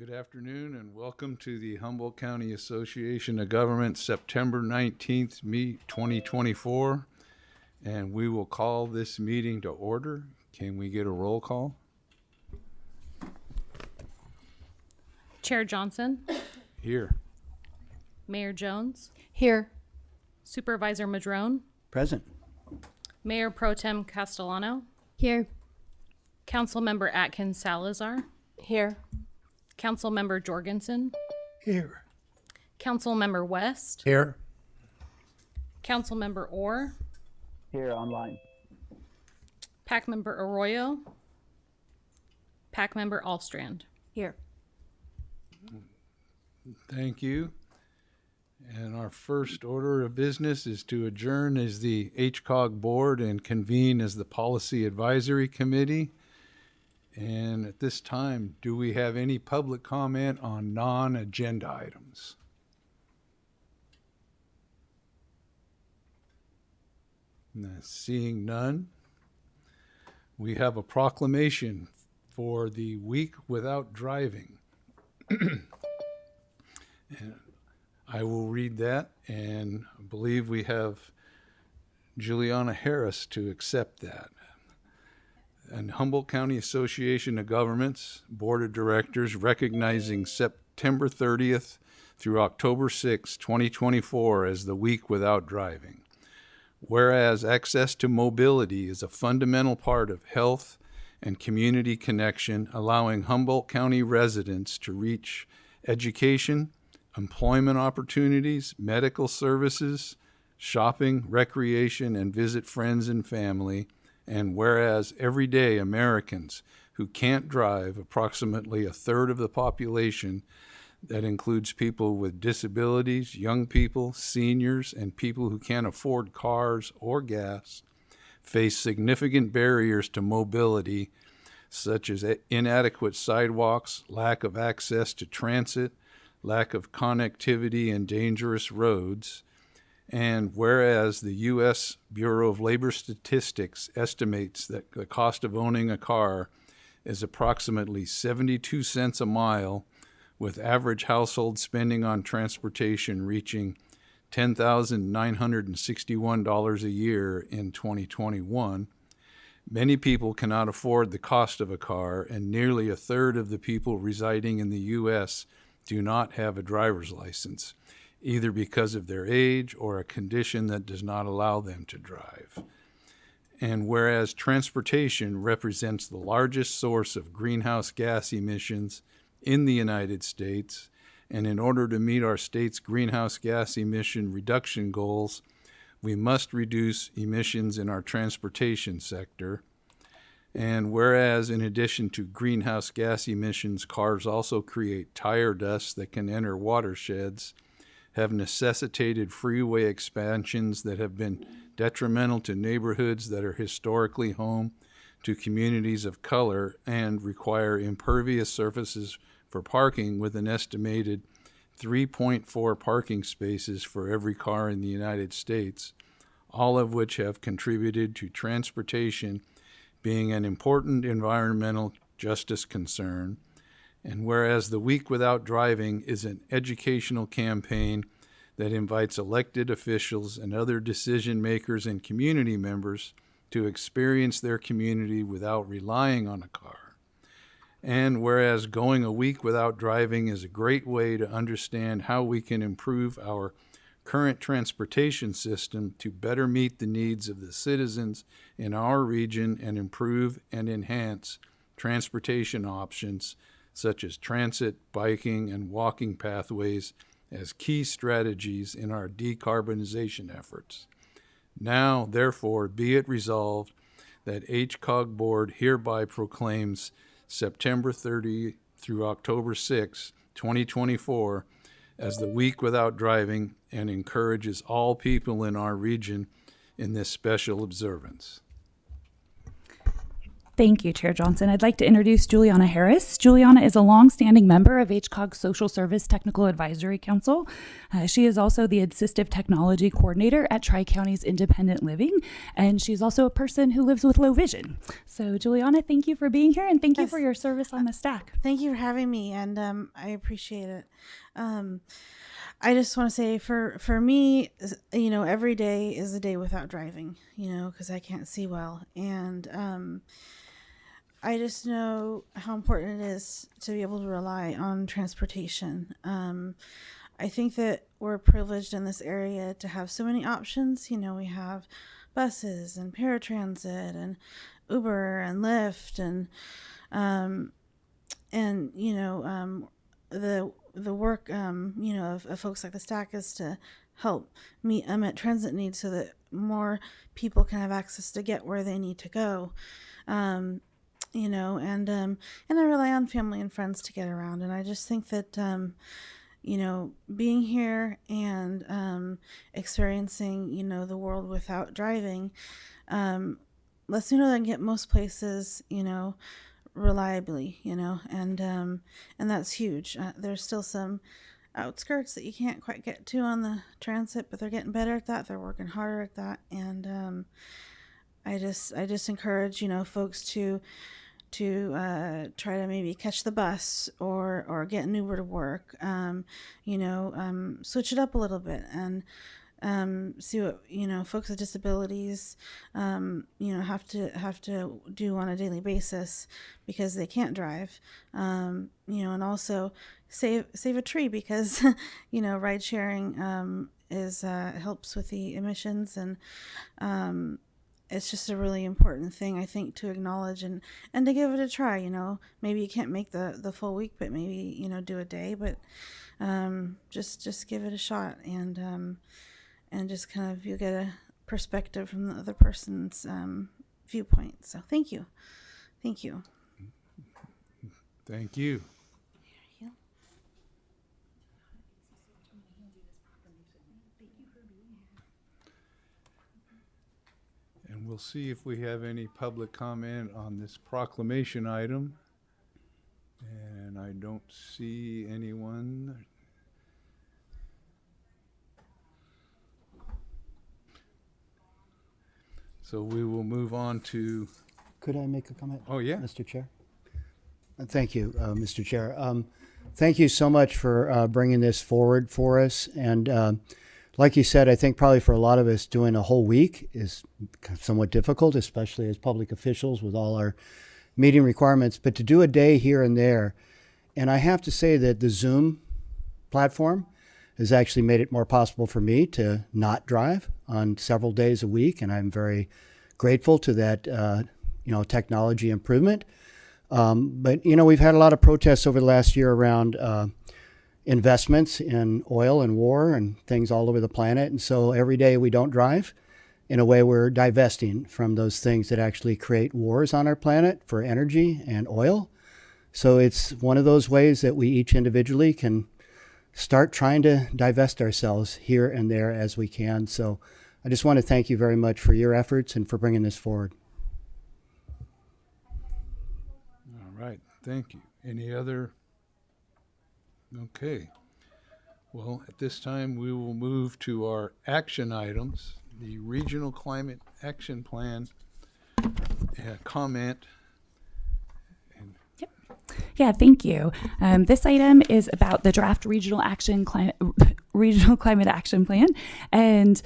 Good afternoon and welcome to the Humboldt County Association of Governments September 19th, 2024. And we will call this meeting to order. Can we get a roll call? Chair Johnson, Here. Mayor Jones, Here. Supervisor Madrone, Present. Mayor Pro Tem Castellano, Here. Councilmember Atkins Salazar, Here. Councilmember Jorgensen, Here. Councilmember West, Here. Councilmember Orr, Here online. Pack Member Arroyo, Pack Member Allstrand. Here. Thank you. And our first order of business is to adjourn as the HCOG board and convene as the Policy Advisory Committee. And at this time, do we have any public comment on non-agenda items? Seeing none, we have a proclamation for the week without driving. And I will read that, and I believe we have Juliana Harris to accept that. And Humboldt County Association of Governments Board of Directors recognizing September 30th through October 6, 2024 as the week without driving. Whereas access to mobility is a fundamental part of health and community connection, allowing Humboldt County residents to reach education, employment opportunities, medical services, shopping, recreation, and visit friends and family. And whereas everyday Americans who can't drive, approximately a third of the population, that includes people with disabilities, young people, seniors, and people who can't afford cars or gas, face significant barriers to mobility, such as inadequate sidewalks, lack of access to transit, lack of connectivity, and dangerous roads. And whereas the U.S. Bureau of Labor Statistics estimates that the cost of owning a car is approximately 72 cents a mile, with average household spending on transportation reaching $10,961 a year in 2021, many people cannot afford the cost of a car, and nearly a third of the people residing in the U.S. do not have a driver's license, either because of their age or a condition that does not allow them to drive. And whereas transportation represents the largest source of greenhouse gas emissions in the United States, and in order to meet our state's greenhouse gas emission reduction goals, we must reduce emissions in our transportation sector. And whereas in addition to greenhouse gas emissions, cars also create tire dust that can enter watersheds, have necessitated freeway expansions that have been detrimental to neighborhoods that are historically home to communities of color, and require impervious surfaces for parking, with an estimated 3.4 parking spaces for every car in the United States, all of which have contributed to transportation being an important environmental justice concern. And whereas the Week Without Driving is an educational campaign that invites elected officials and other decision makers and community members to experience their community without relying on a car. And whereas going a week without driving is a great way to understand how we can improve our current transportation system to better meet the needs of the citizens in our region and improve and enhance transportation options such as transit, biking, and walking pathways as key strategies in our decarbonization efforts. Now, therefore, be it resolved that HCOG Board hereby proclaims September 30 through October 6, 2024 as the Week Without Driving, and encourages all people in our region in this special observance. Thank you, Chair Johnson. I'd like to introduce Juliana Harris. Juliana is a longstanding member of HCOG's Social Service Technical Advisory Council. She is also the Assistive Technology Coordinator at Tri-Counties Independent Living, and she's also a person who lives with low vision. So, Juliana, thank you for being here, and thank you for your service on the stack. Thank you for having me, and I appreciate it. I just want to say for me, every day is a day without driving, because I can't see well. And I just know how important it is to be able to rely on transportation. I think that we're privileged in this area to have so many options. We have buses and paratransit and Uber and Lyft and the work, of folks like the stack is to help meet unmet transit needs so that more people can have access to get where they need to go. And I rely on family and friends to get around. And I just think that, being here and experiencing, the world without driving, lets me know that I can get most places, reliably, and that's huge. There's still some outskirts that you can't quite get to on the transit, but they're getting better at that. They're working harder at that. And I just encourage, folks to try to maybe catch the bus or get an Uber to work, switch it up a little bit and see what folks with disabilities have to do on a daily basis because they can't drive, and also save a tree because ride sharing is helps with the emissions, and it's just a really important thing, I think, to acknowledge and to give it a try. Maybe you can't make the full week, but maybe do a day, but just give it a shot, and just kind of you'll get a perspective from the other person's viewpoint. So thank you. Thank you. And we'll see if we have any public comment on this proclamation item. And I don't see anyone. So we will move on to... Could I make a comment? Oh, yeah. Mr. Chair? Thank you, Mr. Chair. Thank you so much for bringing this forward for us. And like you said, I think probably for a lot of us doing a whole week is somewhat difficult, especially as public officials with all our meeting requirements. But to do a day here and there, and I have to say that the Zoom platform has actually made it more possible for me to not drive on several days a week, and I'm very grateful to that technology improvement. But we've had a lot of protests over the last year around investments in oil and war and things all over the planet, and so every day we don't drive, in a way we're divesting from those things that actually create wars on our planet for energy and oil. So it's one of those ways that we each individually can start trying to divest ourselves here and there as we can. So I just want to thank you very much for your efforts and for bringing this forward. All right, thank you. Any other? Okay. Well, at this time, we will move to our action items. The Regional Climate Action Plan comment. Yeah, thank you. This item is about the draft Regional Climate Action Plan, and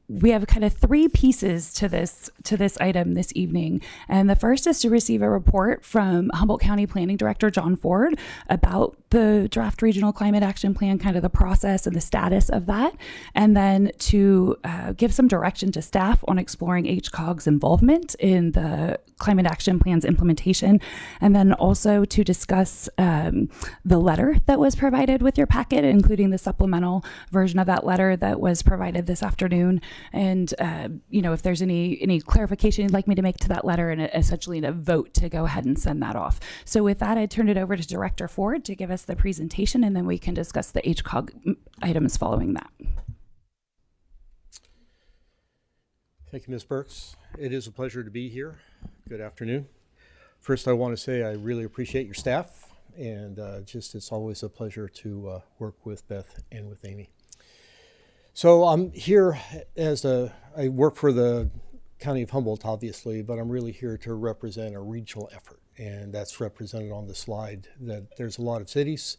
we have kind of three pieces to this item this evening. And the first is to receive a report from Humboldt County Planning Director John Ford about the draft Regional Climate Action Plan, kind of the process and the status of that, and then to give some direction to staff on exploring HCOG's involvement in the Climate Action Plan's implementation, and then also to discuss the letter that was provided with your packet, including the supplemental version of that letter that was provided this afternoon. And, if there's any clarification you'd like me to make to that letter, and essentially a vote to go ahead and send that off. So with that, I turn it over to Director Ford to give us the presentation, and then we can discuss the HCOG items following that. Thank you, Ms. Burks. It is a pleasure to be here. Good afternoon. First, I want to say I really appreciate your staff, and it's always a pleasure to work with Beth and with Amy. So I'm here I work for the County of Humboldt, obviously, but I'm really here to represent a regional effort, and that's represented on the slide. That there's a lot of cities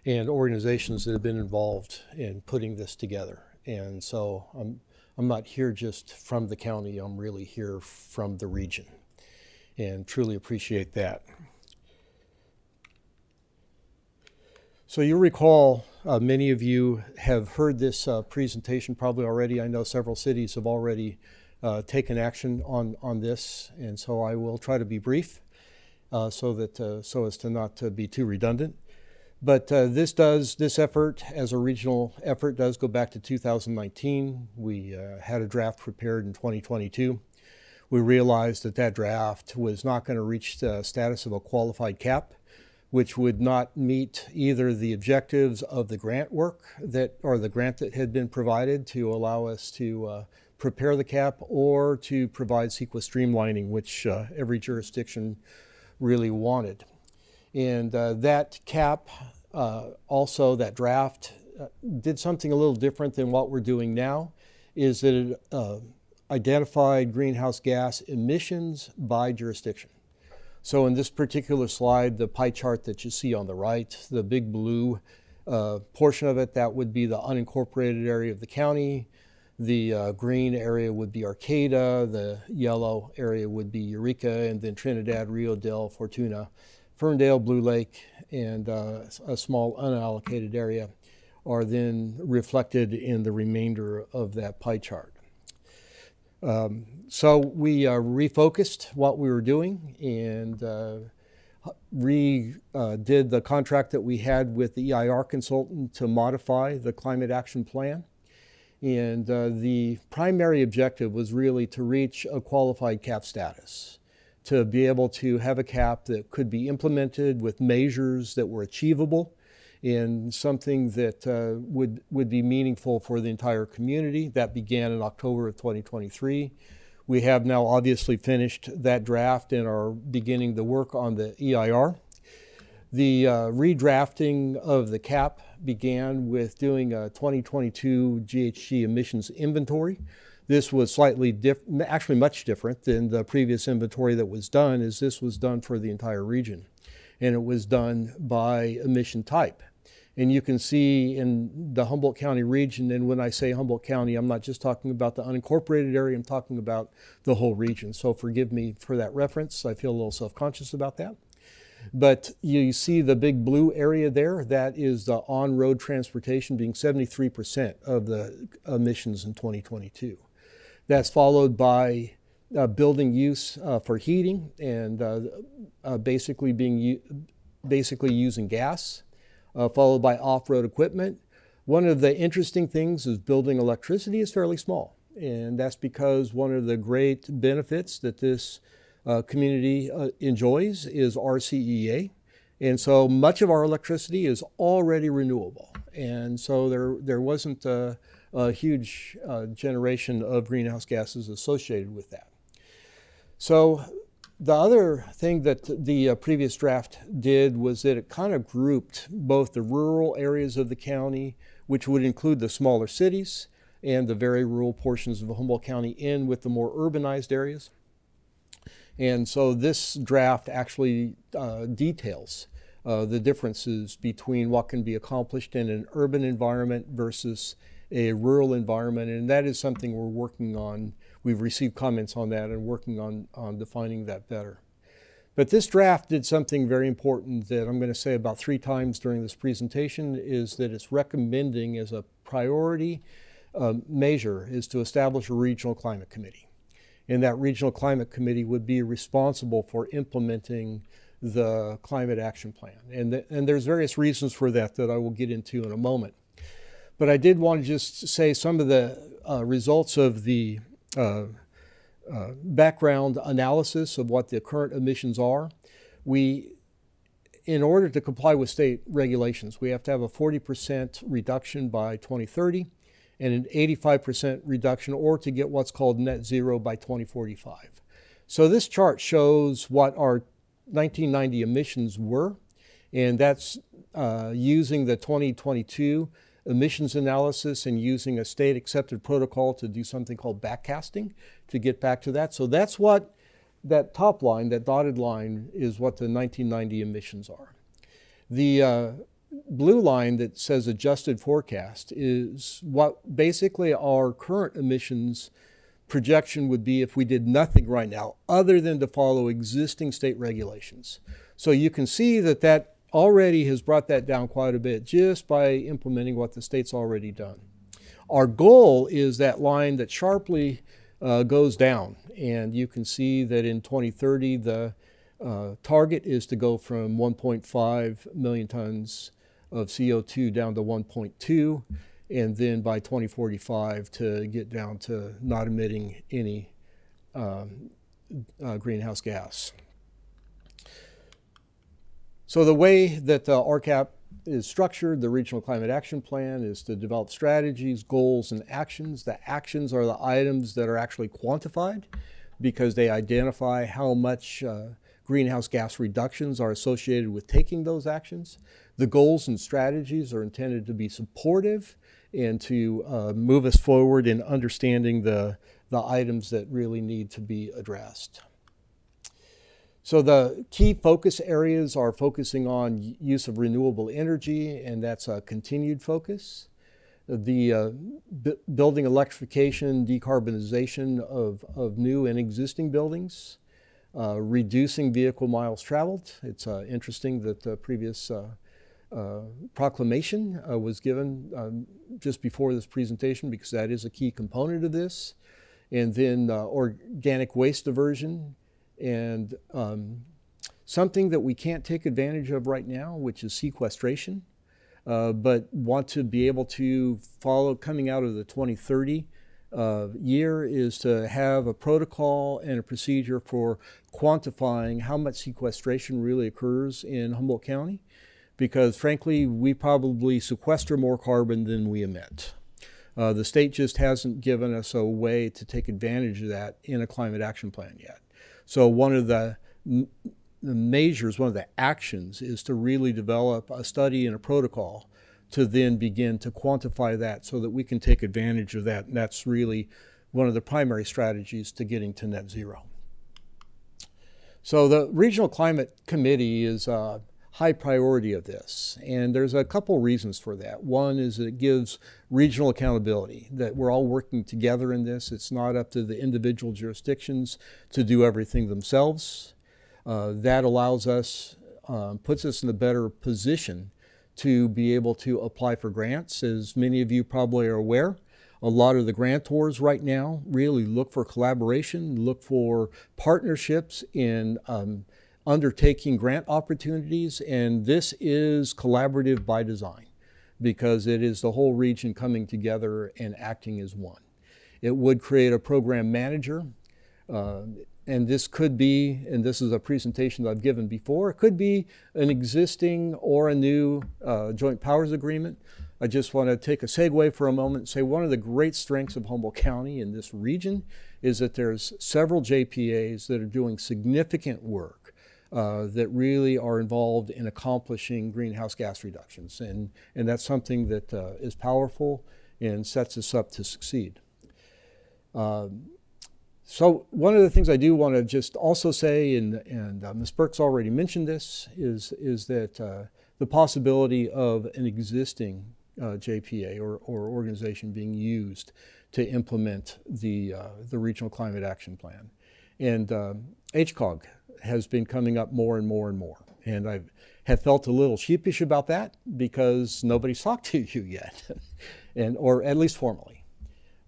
and organizations that have been involved in putting this together, and so I'm not here just from the county. I'm really here from the region, and truly appreciate that. So you'll recall, many of you have heard this presentation probably already. I know several cities have already taken action on this, and so I will try to be brief so as to not to be too redundant. But this effort as a regional effort does go back to 2019. We had a draft prepared in 2022. We realized that draft was not going to reach the status of a qualified cap, which would not meet either the objectives of the grant work or the grant that had been provided to allow us to prepare the cap, or to provide CEQA streamlining, which every jurisdiction really wanted. And that cap, also that draft, did something a little different than what we're doing now, is that it identified greenhouse gas emissions by jurisdiction. So in this particular slide, the pie chart that you see on the right, the big blue portion of it, that would be the unincorporated area of the county. The green area would be Arcata, the yellow area would be Eureka, and then Trinidad, Rio del Fortuna, Ferndale, Blue Lake, and a small unallocated area are then reflected in the remainder of that pie chart. So we refocused what we were doing and redid the contract that we had with the EIR consultant to modify the climate action plan. And the primary objective was really to reach a qualified cap status, to be able to have a cap that could be implemented with measures that were achievable and something that would be meaningful for the entire community. That began in October of 2023. We have now obviously finished that draft and are beginning the work on the EIR. The redrafting of the cap began with doing a 2022 GHG emissions inventory. This was slightly actually much different than the previous inventory that was done, as this was done for the entire region. And it was done by emission type. And you can see in the Humboldt County region, and when I say Humboldt County, I'm not just talking about the unincorporated area, I'm talking about the whole region. So forgive me for that reference. I feel a little self-conscious about that. But you see the big blue area there, that is the on-road transportation being 73% of the emissions in 2022. That's followed by building use for heating and basically using gas. Followed by off-road equipment. One of the interesting things is building electricity is fairly small. And that's because one of the great benefits that this community enjoys is RCEA. And so much of our electricity is already renewable. And so there wasn't a huge generation of greenhouse gases associated with that. So the other thing that the previous draft did was that it kind of grouped both the rural areas of the county, which would include the smaller cities, and the very rural portions of Humboldt County in with the more urbanized areas. And so this draft actually details the differences between what can be accomplished in an urban environment versus a rural environment, and that is something we're working on. We've received comments on that and working on defining that better. But this draft did something very important that I'm going to say about 3 times during this presentation, is that it's recommending as a priority measure is to establish a regional climate committee. And that regional climate committee would be responsible for implementing the climate action plan. And there's various reasons for that I will get into in a moment. But I did want to just say some of the results of the background analysis of what the current emissions are. In order to comply with state regulations, we have to have a 40% reduction by 2030 and an 85% reduction, or to get what's called net zero by 2045. So this chart shows what our 1990 emissions were, and that's using the 2022 emissions analysis and using a state accepted protocol to do something called backcasting to get back to that. So that's what that top line, that dotted line, is what the 1990 emissions are. The blue line that says adjusted forecast is what basically our current emissions projection would be if we did nothing right now other than to follow existing state regulations. So you can see that that already has brought that down quite a bit just by implementing what the state's already done. Our goal is that line that sharply goes down, and you can see that in 2030 the target is to go from 1.5 million tons of CO2 down to 1.2, and then by 2045 to get down to not emitting any greenhouse gas. So the way that the RCAP is structured, the Regional Climate Action Plan, is to develop strategies, goals, and actions. The actions are the items that are actually quantified because they identify how much greenhouse gas reductions are associated with taking those actions. The goals and strategies are intended to be supportive and to move us forward in understanding the items that really need to be addressed. So the key focus areas are focusing on use of renewable energy, and that's a continued focus. The building electrification, decarbonization of new and existing buildings, reducing vehicle miles traveled. It's interesting that the previous proclamation was given just before this presentation, because that is a key component of this. And then organic waste diversion, and something that we can't take advantage of right now, which is sequestration, but want to be able to follow coming out of the 2030 year, is to have a protocol and a procedure for quantifying how much sequestration really occurs in Humboldt County, because frankly, we probably sequester more carbon than we emit. The state just hasn't given us a way to take advantage of that in a climate action plan yet. So one of the measures, one of the actions, is to really develop a study and a protocol to then begin to quantify that so that we can take advantage of that. And that's really one of the primary strategies to getting to net zero. So the Regional Climate Committee is a high priority of this, and there's a couple reasons for that. One is that it gives regional accountability, that we're all working together in this. It's not up to the individual jurisdictions to do everything themselves. That allows us, puts us in a better position to be able to apply for grants. As many of you probably are aware, a lot of the grantors right now really look for collaboration, look for partnerships in undertaking grant opportunities, and this is collaborative by design because it is the whole region coming together and acting as one. It would create a program manager, and this could be, and this is a presentation that I've given before, it could be an existing or a new joint powers agreement. I just want to take a segue for a moment and say one of the great strengths of Humboldt County in this region is that there's several JPAs that are doing significant work that really are involved in accomplishing greenhouse gas reductions. And that's something that is powerful and sets us up to succeed. So one of the things I do want to just also say, and Ms. Burke's already mentioned this, is that the possibility of an existing JPA or organization being used to implement the Regional Climate Action Plan. And HCOG has been coming up more and more and more. And I have felt a little sheepish about that because nobody's talked to you yet, or at least formally.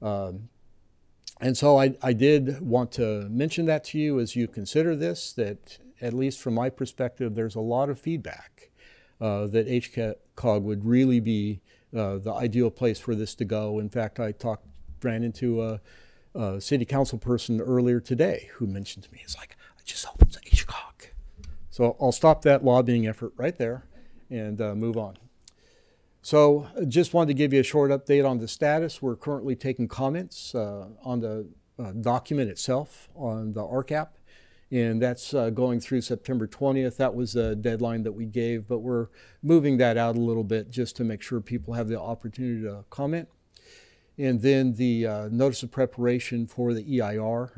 And so I did want to mention that to you as you consider this, that at least from my perspective, there's a lot of feedback that HCOG would really be the ideal place for this to go. In fact, ran into a city council person earlier today who mentioned to me, it's like, I just hope it's HCOG. So I'll stop that lobbying effort right there and move on. So just wanted to give you a short update on the status. We're currently taking comments on the document itself on the RCAP, and that's going through September 20th. That was a deadline that we gave, but we're moving that out a little bit just to make sure people have the opportunity to comment. And then the notice of preparation for the EIR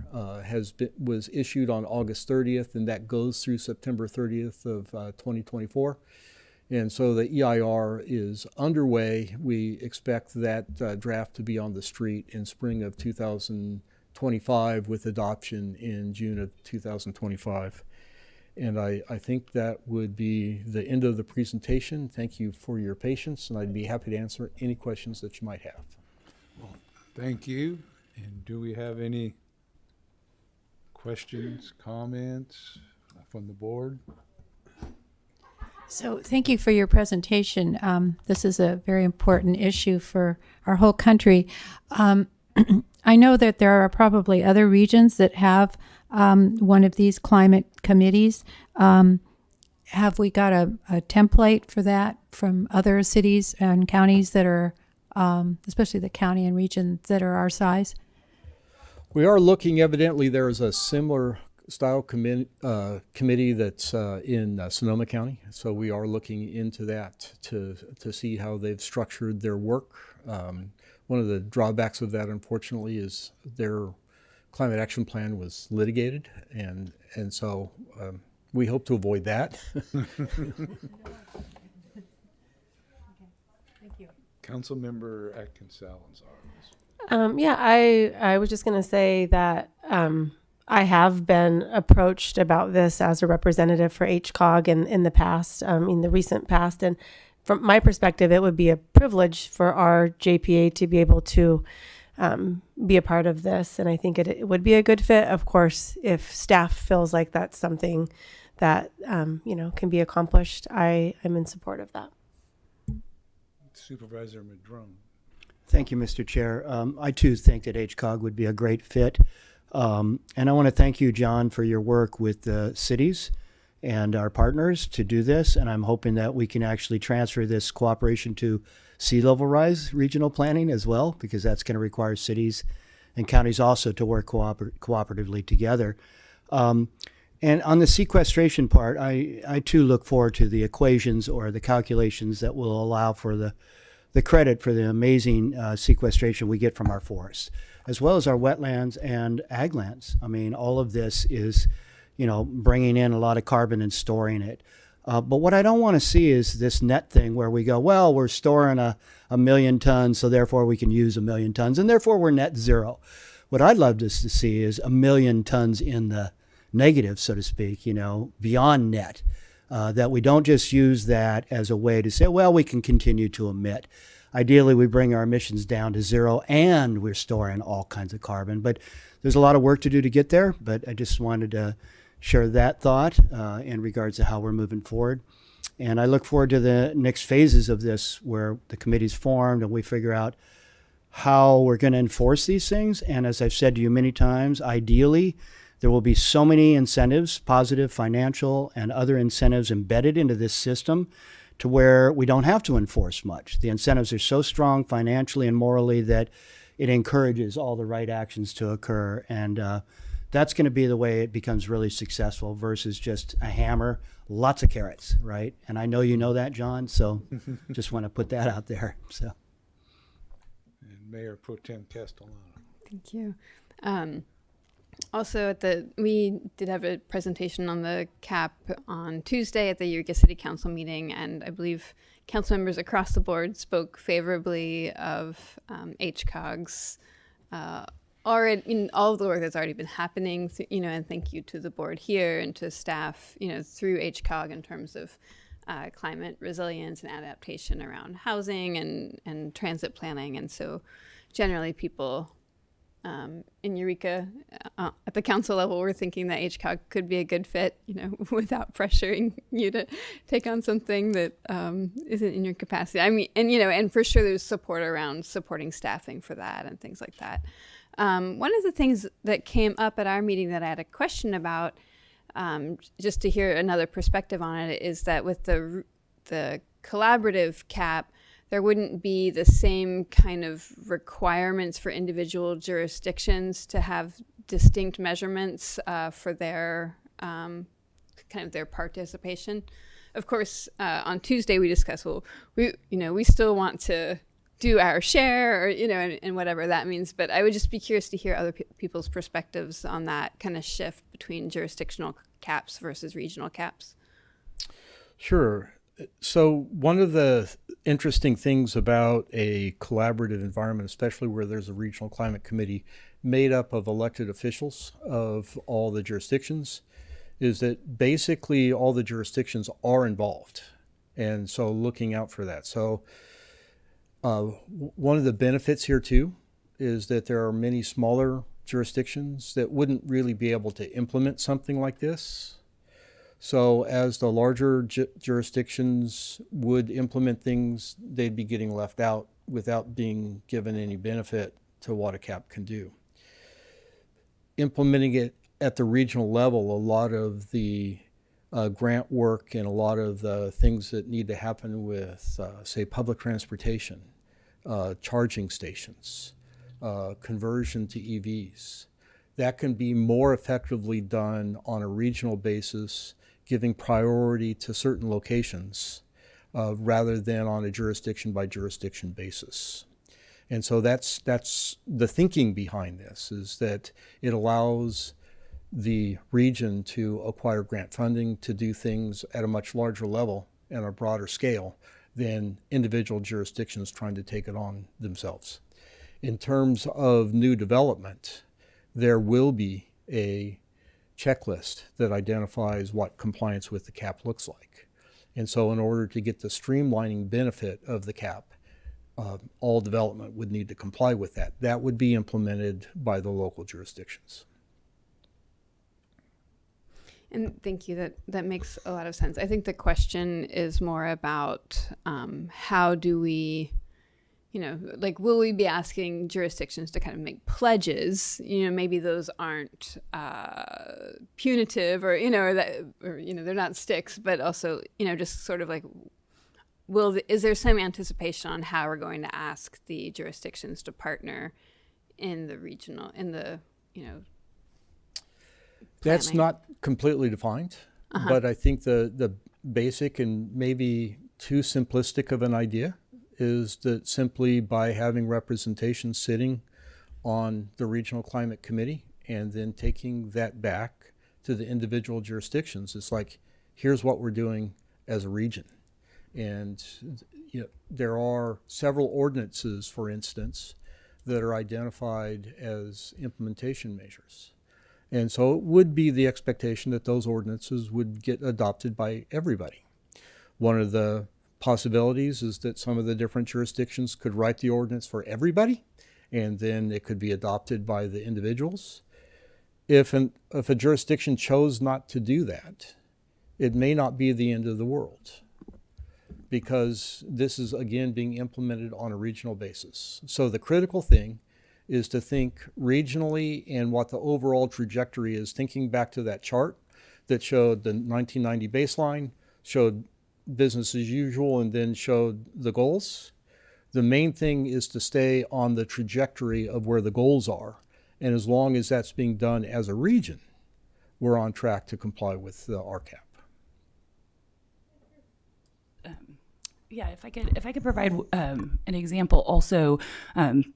was issued on August 30th, and that goes through September 30th of 2024. And so the EIR is underway. We expect that draft to be on the street in spring of 2025 with adoption in June of 2025. And I think that would be the end of the presentation. Thank you for your patience, and I'd be happy to answer any questions that you might have. Thank you. And do we have any questions, comments from the board? So thank you for your presentation. This is a very important issue for our whole country. I know that there are probably other regions that have one of these climate committees. Have we got a template for that from other cities and counties that are, especially the county and region that are our size? We are looking, evidently, there is a similar style committee that's in Sonoma County. So we are looking into that to see how they've structured their work. One of the drawbacks of that, unfortunately, is their climate action plan was litigated. And so we hope to avoid that. Thank you. Councilmember Atkins Salazar. Yeah, I was just going to say that I have been approached about this as a representative for HCOG in the past, in the recent past. And from my perspective, it would be a privilege for our JPA to be able to be a part of this. And I think it would be a good fit, of course, if staff feels like that's something that, can be accomplished. I am in support of that. Supervisor Madrone. Thank you, Mr. Chair. I too think that HCOG would be a great fit. And I want to thank you, John, for your work with the cities and our partners to do this. And I'm hoping that we can actually transfer this cooperation to sea level rise regional planning as well, because that's going to require cities and counties also to work cooperatively together. And on the sequestration part, I too look forward to the equations or the calculations that will allow for the credit for the amazing sequestration we get from our forests, as well as our wetlands and ag lands. I mean, all of this is, bringing in a lot of carbon and storing it. But what I don't want to see is this net thing where we go, well, we're storing a million tons, so therefore we can use 1 million tons, and therefore we're net zero. What I'd love to see is 1 million tons in the negative, so to speak, beyond net. That we don't just use that as a way to say, well, we can continue to emit. Ideally, we bring our emissions down to zero and we're storing all kinds of carbon. But there's a lot of work to do to get there. But I just wanted to share that thought in regards to how we're moving forward. And I look forward to the next phases of this where the committee's formed and we figure out how we're going to enforce these things. And as I've said to you many times, ideally, there will be so many incentives, positive, financial, and other incentives embedded into this system to where we don't have to enforce much. The incentives are so strong financially and morally that it encourages all the right actions to occur. And that's going to be the way it becomes really successful versus just a hammer, lots of carrots, right? And I know you know that, John, so just want to put that out there. So, And Mayor Pro Tem Castellano. Thank you. Also, we did have a presentation on the CAP on Tuesday at the Eureka City Council meeting, and I believe council members across the board spoke favorably of HCOG's already in all of the work that's already been happening. And thank you to the board here and to staff, through HCOG in terms of climate resilience and adaptation around housing and transit planning. And so, generally, people in Eureka at the council level, we're thinking that HCOG could be a good fit, without pressuring you to take on something that isn't in your capacity. I mean, and for sure there's support around supporting staffing for that and things like that. One of the things that came up at our meeting that I had a question about, just to hear another perspective on it, is that with the collaborative CAP, there wouldn't be the same kind of requirements for individual jurisdictions to have distinct measurements for their kind of their participation. Of course, on Tuesday we discussed, well, we still want to do our share, or and whatever that means. But I would just be curious to hear other people's perspectives on that kind of shift between jurisdictional caps versus regional caps. Sure. So one of the interesting things about a collaborative environment, especially where there's a regional climate committee made up of elected officials of all the jurisdictions, is that basically all the jurisdictions are involved. And so looking out for that. So one of the benefits here too is that there are many smaller jurisdictions that wouldn't really be able to implement something like this. So as the larger jurisdictions would implement things, they'd be getting left out without being given any benefit to what a cap can do. Implementing it at the regional level, a lot of the grant work and a lot of the things that need to happen with, say, public transportation, charging stations, conversion to EVs, that can be more effectively done on a regional basis, giving priority to certain locations rather than on a jurisdiction by jurisdiction basis. And so that's the thinking behind this, is that it allows the region to acquire grant funding to do things at a much larger level and a broader scale than individual jurisdictions trying to take it on themselves. In terms of new development, there will be a checklist that identifies what compliance with the cap looks like. And so in order to get the streamlining benefit of the cap, all development would need to comply with that. That would be implemented by the local jurisdictions. And thank you. That makes a lot of sense. I think the question is more about how do we, will we be asking jurisdictions to kind of make pledges? Maybe those aren't punitive, or they're not sticks, but also just sort of like, is there some anticipation on how we're going to ask the jurisdictions to partner in the regional, That's not completely defined, but I think the basic and maybe too simplistic of an idea is that simply by having representation sitting on the Regional Climate Committee and then taking that back to the individual jurisdictions, it's like, here's what we're doing as a region. And there are several ordinances, for instance, that are identified as implementation measures. And so it would be the expectation that those ordinances would get adopted by everybody. One of the possibilities is that some of the different jurisdictions could write the ordinance for everybody, and then it could be adopted by the individuals. If a jurisdiction chose not to do that, it may not be the end of the world, because this is, again, being implemented on a regional basis. So the critical thing is to think regionally and what the overall trajectory is, thinking back to that chart that showed the 1990 baseline, showed business as usual, and then showed the goals. The main thing is to stay on the trajectory of where the goals are. And as long as that's being done as a region, we're on track to comply with the RCAP. Yeah, if I could provide an example also,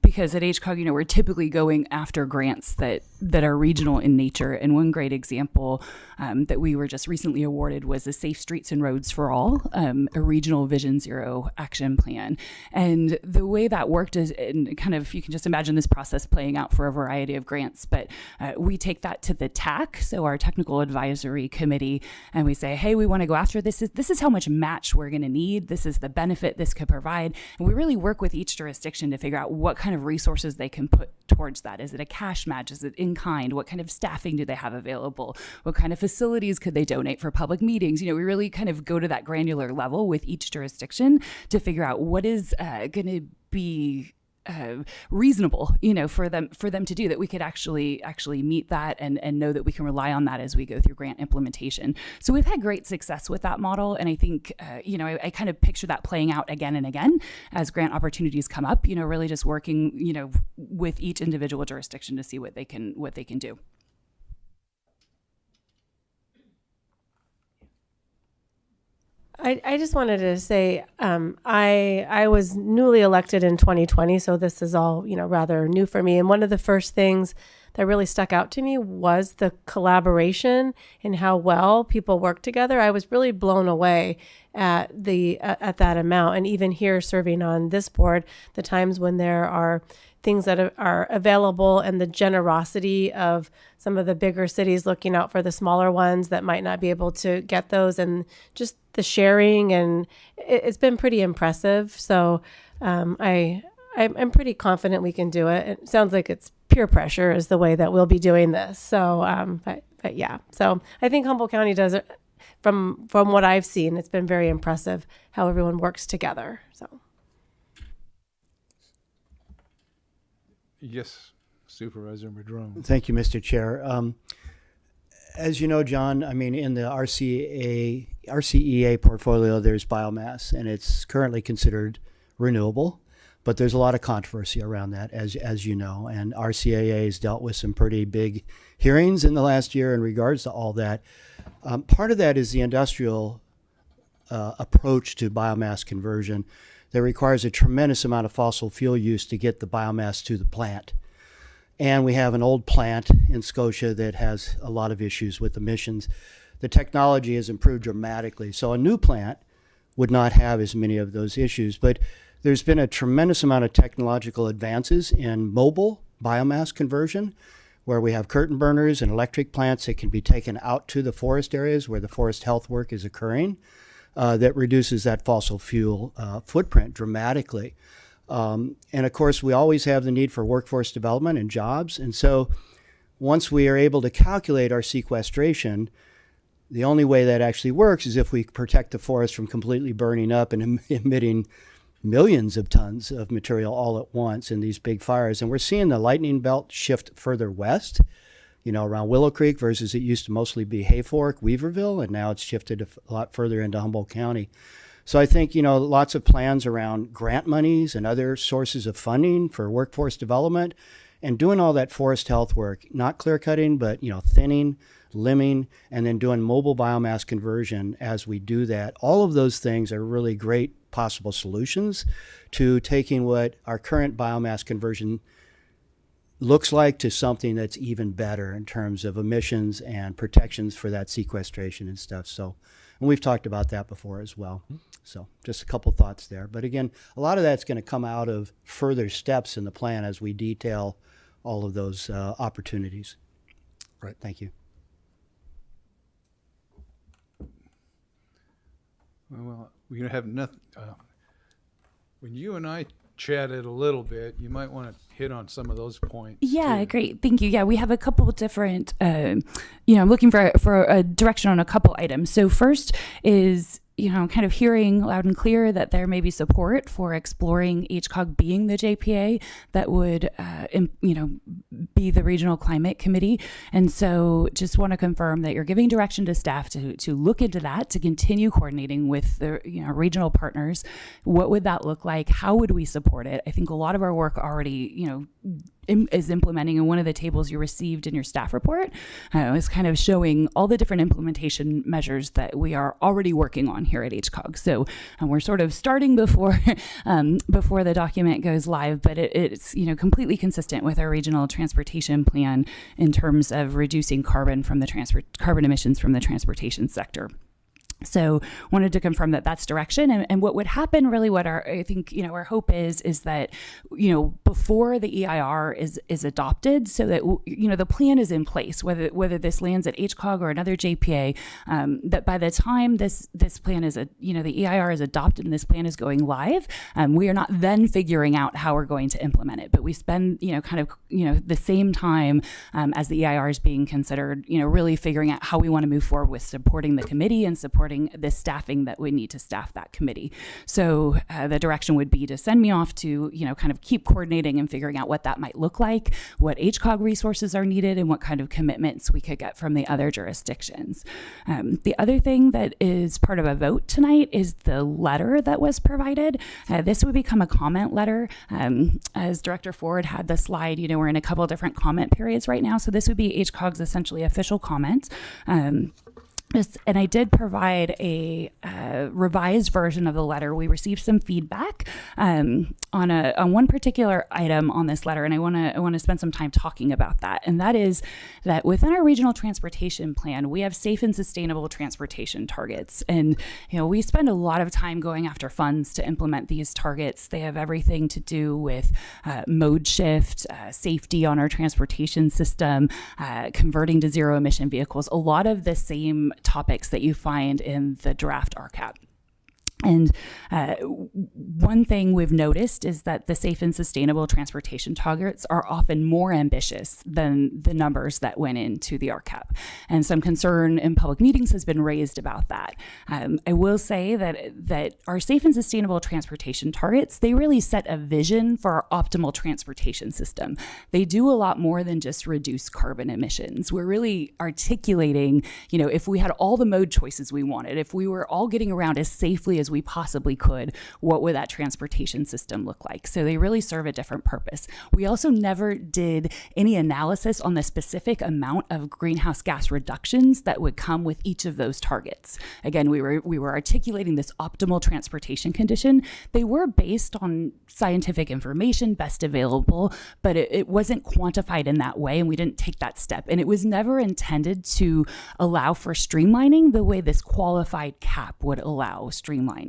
because at HCOG, we're typically going after grants that are regional in nature. And one great example that we were just recently awarded was the Safe Streets and Roads for All, a regional Vision Zero action plan. And the way that worked is, and kind of, you can just imagine this process playing out for a variety of grants, but we take that to the TAC, so our technical advisory committee, and we say, hey, we want to go after this. This is how much match we're going to need. This is the benefit this could provide. And we really work with each jurisdiction to figure out what kind of resources they can put towards that. Is it a cash match? Is it in kind? What kind of staffing do they have available? What kind of facilities could they donate for public meetings? We really kind of go to that granular level with each jurisdiction to figure out what is going to be reasonable, for them to do, that we could actually meet that and know that we can rely on that as we go through grant implementation. So we've had great success with that model, and I think I kind of picture that playing out again and again as grant opportunities come up. Really just working with each individual jurisdiction to see what they can do. I just wanted to say I was newly elected in 2020, so this is all rather new for me. And one of the first things that really stuck out to me was the collaboration and how well people work together. I was really blown away at that amount, and even here serving on this board, the times when there are things that are available and the generosity of some of the bigger cities looking out for the smaller ones that might not be able to get those, and just the sharing, and it's been pretty impressive. So I'm pretty confident we can do it. It sounds like it's peer pressure is the way that we'll be doing this. So, but yeah, so I think Humboldt County does it from what I've seen. It's been very impressive how everyone works together. So. Yes, Supervisor Madrone. Thank you, Mr. Chair. As you know, John, in the RCEA portfolio, there's biomass, and it's currently considered renewable, but there's a lot of controversy around that, as you know, and RCEA has dealt with some pretty big hearings in the last year in regards to all that. Part of that is the industrial approach to biomass conversion that requires a tremendous amount of fossil fuel use to get the biomass to the plant. And we have an old plant in Scotia that has a lot of issues with emissions. The technology has improved dramatically. So a new plant would not have as many of those issues. But there's been a tremendous amount of technological advances in mobile biomass conversion, where we have curtain burners and electric plants that can be taken out to the forest areas where the forest health work is occurring. That reduces that fossil fuel footprint dramatically. And of course, we always have the need for workforce development and jobs. And so once we are able to calculate our sequestration, the only way that actually works is if we protect the forest from completely burning up and emitting millions of tons of material all at once in these big fires. And we're seeing the lightning belt shift further west, around Willow Creek, versus it used to mostly be Hayfork, Weaverville, and now it's shifted a lot further into Humboldt County. So I think, lots of plans around grant monies and other sources of funding for workforce development, and doing all that forest health work, not clear cutting, but, thinning, limbing, and then doing mobile biomass conversion as we do that. All of those things are really great possible solutions to taking what our current biomass conversion looks like to something that's even better in terms of emissions and protections for that sequestration and stuff. So, and we've talked about that before as well. So just a couple thoughts there. But again, a lot of that's going to come out of further steps in the plan as we detail all of those opportunities. Right. Thank you. Well, we have nothing. When you and I chatted a little bit, you might want to hit on some of those points. Yeah, too. Great. Thank you. Yeah, we have a couple of different, I'm looking for a direction on a couple items. So first is, kind of hearing loud and clear that there may be support for exploring HCOG being the JPA that would, be the Regional Climate Committee. And so just want to confirm that you're giving direction to staff to look into that, to continue coordinating with the regional partners. What would that look like? How would we support it? I think a lot of our work already, is implementing, and one of the tables you received in your staff report is kind of showing all the different implementation measures that we are already working on here at HCOG. So we're sort of starting before the document goes live, but it's completely consistent with our regional transportation plan in terms of reducing carbon emissions from the transportation sector. So wanted to confirm that that's direction, and what would happen really, what our our hope is that before the EIR is adopted, so that the plan is in place, whether this lands at HCOG or another JPA, that by the time this plan is the EIR is adopted and this plan is going live, we are not then figuring out how we're going to implement it, but we spend the same time as the EIR is being considered, really figuring out how we want to move forward with supporting the committee and supporting supporting the staffing that we need to staff that committee. So the direction would be to send me off to, kind of keep coordinating and figuring out what that might look like, what HCOG resources are needed, and what kind of commitments we could get from the other jurisdictions. The other thing that is part of a vote tonight is the letter that was provided. This would become a comment letter. As Director Ford had the slide, we're in a couple different comment periods right now. So this would be HCOG's essentially official comment. And I did provide a revised version of the letter. We received some feedback on one particular item on this letter, and I want to spend some time talking about that. And that is that within our regional transportation plan, we have safe and sustainable transportation targets. And we spend a lot of time going after funds to implement these targets. They have everything to do with mode shift, safety on our transportation system, converting to zero emission vehicles. A lot of the same topics that you find in the draft RCAP. And one thing we've noticed is that the safe and sustainable transportation targets are often more ambitious than the numbers that went into the RCAP. And some concern in public meetings has been raised about that. I will say that our safe and sustainable transportation targets, they really set a vision for our optimal transportation system. They do a lot more than just reduce carbon emissions. We're really articulating, if we had all the mode choices we wanted, if we were all getting around as safely as we possibly could, what would that transportation system look like? So they really serve a different purpose. We also never did any analysis on the specific amount of greenhouse gas reductions that would come with each of those targets. Again, we were articulating this optimal transportation condition. They were based on scientific information, best available, but it wasn't quantified in that way, and we didn't take that step. And it was never intended to allow for streamlining the way this qualified cap would allow streamlining.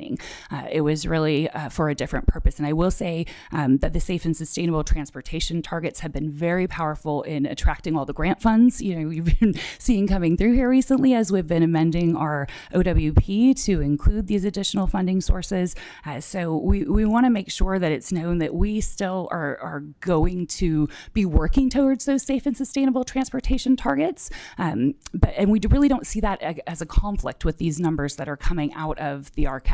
It was really for a different purpose. And I will say that the safe and sustainable transportation targets have been very powerful in attracting all the grant funds. We've been seeing coming through here recently as we've been amending our OWP to include these additional funding sources. So we want to make sure that it's known that we still are going to be working towards those safe and sustainable transportation targets. And we really don't see that as a conflict with these numbers that are coming out of the RCAP.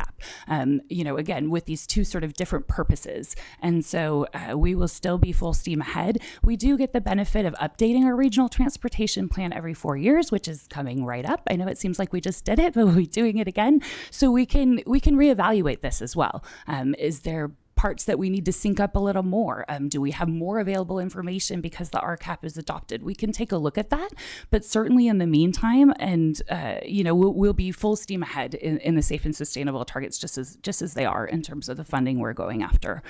Again, with these two sort of different purposes. And so we will still be full steam ahead. We do get the benefit of updating our regional transportation plan every 4 years, which is coming right up. I know it seems like we just did it, but we'll be doing it again. So we can reevaluate this as well. Is there parts that we need to sync up a little more? Do we have more available information because the RCAP is adopted? We can take a look at that, but certainly in the meantime, and we'll be full steam ahead in the safe and sustainable targets, just as they are in terms of the funding we're going after.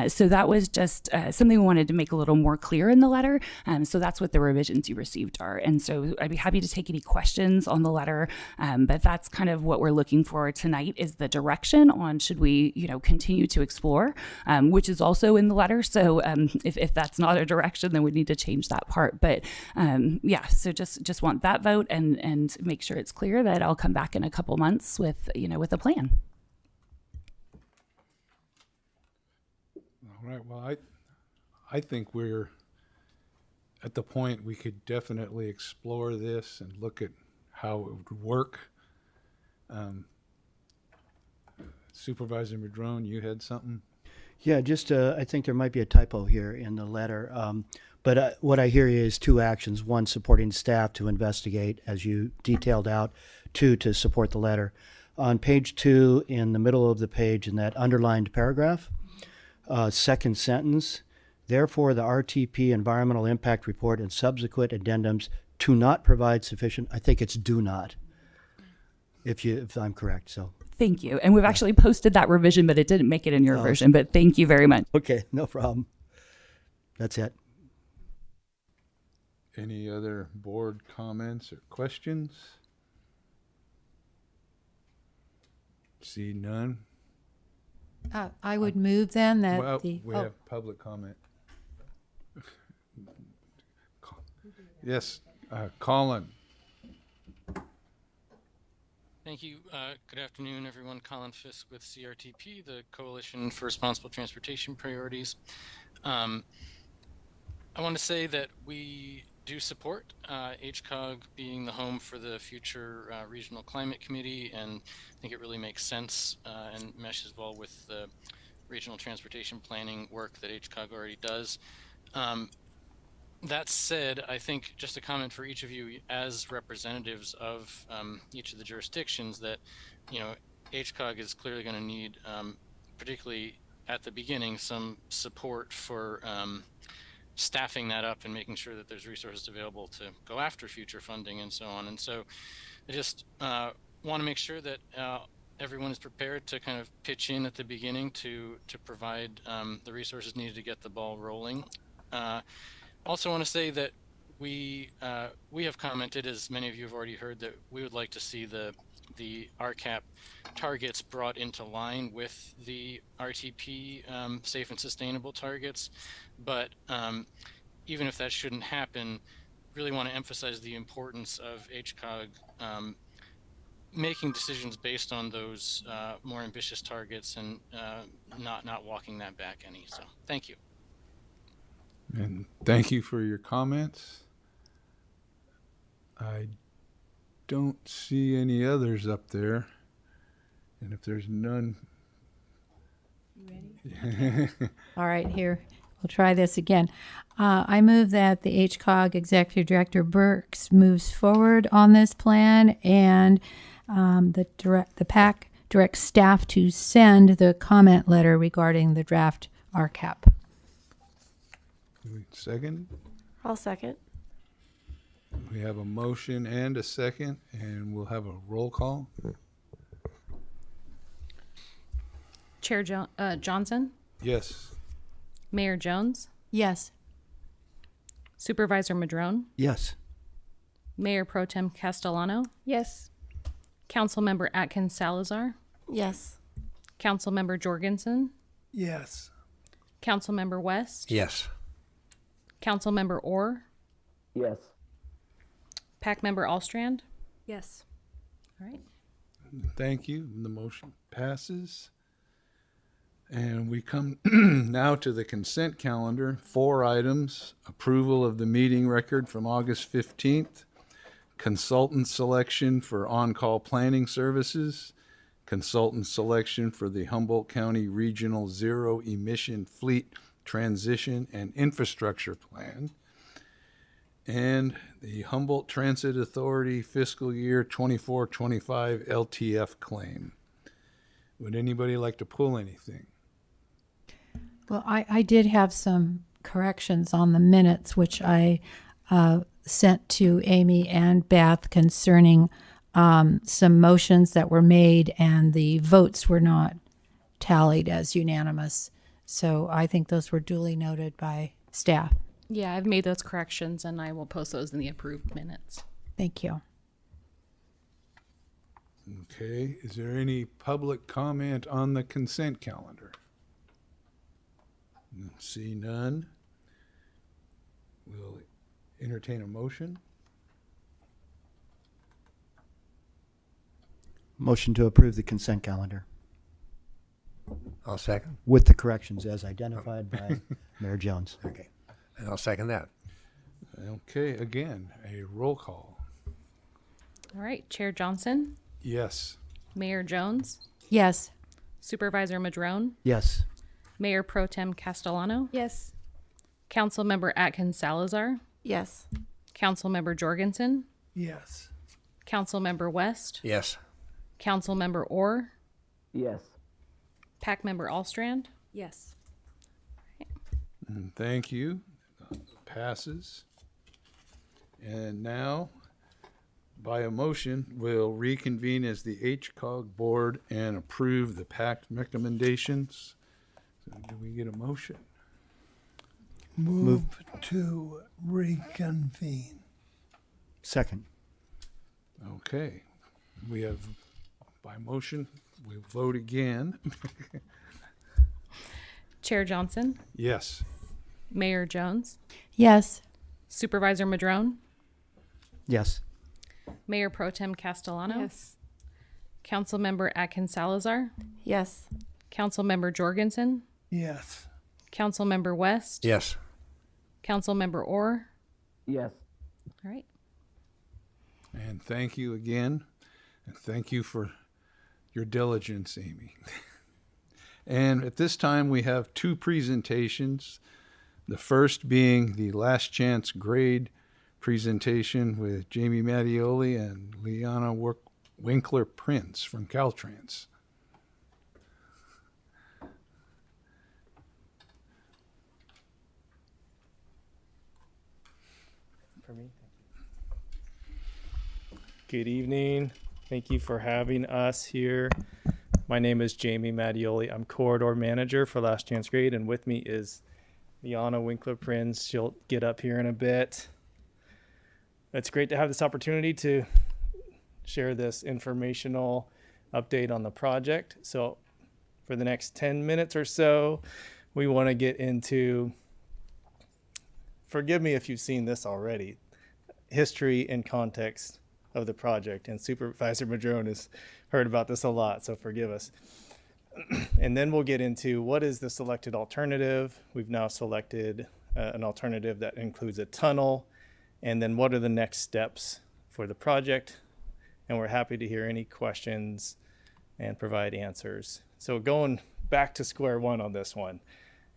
So that was just something we wanted to make a little more clear in the letter. So that's what the revisions you received are. And so I'd be happy to take any questions on the letter, but that's kind of what we're looking for tonight is the direction on should we continue to explore, which is also in the letter. So if that's not a direction, then we need to change that part. But so just want that vote and make sure it's clear that I'll come back in a couple months with a plan. All right. Well, I think we're at the point we could definitely explore this and look at how it would work. Supervisor Madrone, you had something? Yeah, just I think there might be a typo here in the letter. But what I hear is two actions. One, supporting staff to investigate, as you detailed out. Two, to support the letter. On page 2, in the middle of the page, in that underlined paragraph, second sentence, therefore the RTP environmental impact report and subsequent addendums do not provide sufficient, I think it's do not, if I'm correct, so. Thank you. And we've actually posted that revision, but it didn't make it in your version. But thank you very much. Okay, no problem. That's it. Any other board comments or questions? See none. I would move then that Well, we have public comment. Yes, Colin. Thank you. Good afternoon, everyone. Colin Fisk with CRTP, the Coalition for Responsible Transportation Priorities. I want to say that we do support HCOG being the home for the future Regional Climate Committee, and I think it really makes sense and meshes well with the regional transportation planning work that HCOG already does. That said, I think just a comment for each of you as representatives of each of the jurisdictions that, HCOG is clearly going to need, particularly at the beginning, some support for staffing that up and making sure that there's resources available to go after future funding and so on. And so I just want to make sure that everyone is prepared to kind of pitch in at the beginning to provide the resources needed to get the ball rolling. Also want to say that we have commented, as many of you have already heard, that we would like to see the RCAP targets brought into line with the RTP safe and sustainable targets. But even if that shouldn't happen, really want to emphasize the importance of HCOG making decisions based on those more ambitious targets and not walking that back any. So thank you. And thank you for your comments. I don't see any others up there. And if there's none. All right, here, we'll try this again. I move that the HCOG Executive Director Burks moves forward on this plan, and the PAC directs staff to send the comment letter regarding the draft RCAP. Second? I'll second. We have a motion and a second, and we'll have a roll call. Chair Johnson, Yes. Mayor Jones, Yes. Supervisor Madrone, Yes. Mayor Pro Tem Castellano, Yes. Councilmember Atkins Salazar, Yes. Councilmember Jorgensen, Yes. Councilmember West, Yes. Councilmember Orr, Yes. PAC member Allstrand. Yes. All right. Thank you. The motion passes. And we come now to the consent calendar. 4 items: approval of the meeting record from August 15th, consultant selection for on-call planning services, consultant selection for the Humboldt County Regional Zero Emission Fleet Transition and Infrastructure Plan, and the Humboldt Transit Authority fiscal year 24-25 LTF claim. Would anybody like to pull anything? Well, I did have some corrections on the minutes, which I sent to Amy and Beth concerning some motions that were made and the votes were not tallied as unanimous. So I think those were duly noted by staff. Yeah, I've made those corrections and I will post those in the approved minutes. Thank you. Okay, is there any public comment on the consent calendar? See none. We'll entertain a motion. Motion to approve the consent calendar I'll second. with the corrections as identified by Mayor Jones. Okay. And I'll second that. Okay, again, a roll call. All right, Chair Johnson, Yes. Mayor Jones, Yes. Supervisor Madrone, Yes. Mayor Pro Tem Castellano, Yes. Councilmember Atkins Salazar, Yes. Councilmember Jorgensen, Yes. Councilmember West, Yes. Councilmember Orr, Yes. PAC member Allstrand. Yes. Thank you. Passes. And now, by a motion, we'll reconvene as the HCOG board and approve the PAC recommendations. So do we get a motion? Move to reconvene. Second. Okay. We have, by motion, we'll vote again. Chair Johnson, Yes. Mayor Jones, Yes. Supervisor Madrone, Yes. Mayor Pro Tem Castellano, Yes. Councilmember Atkins Salazar, Yes. Councilmember Jorgensen, Yes. Councilmember West, Yes. Councilmember Orr, Yes. All right. And thank you again. And thank you for your diligence, Amy. And at this time, we have two presentations. The first being the last chance grade presentation with Jamie Mattioli and Liana Winkler Prince from Caltrans. For me, good evening. Thank you for having us here. My name is Jamie Mattioli. I'm corridor manager for Last Chance Grade, and with me is Liana Winkler Prince. She'll get up here in a bit. It's great to have this opportunity to share this informational update on the project. So for the next 10 minutes or so, we want to get into, forgive me if you've seen this already, history and context of the project. And Supervisor Madrone has heard about this a lot, so forgive us. And then we'll get into what is the selected alternative. We've now selected an alternative that includes a tunnel. And then what are the next steps for the project? And we're happy to hear any questions and provide answers. So going back to square one on this one,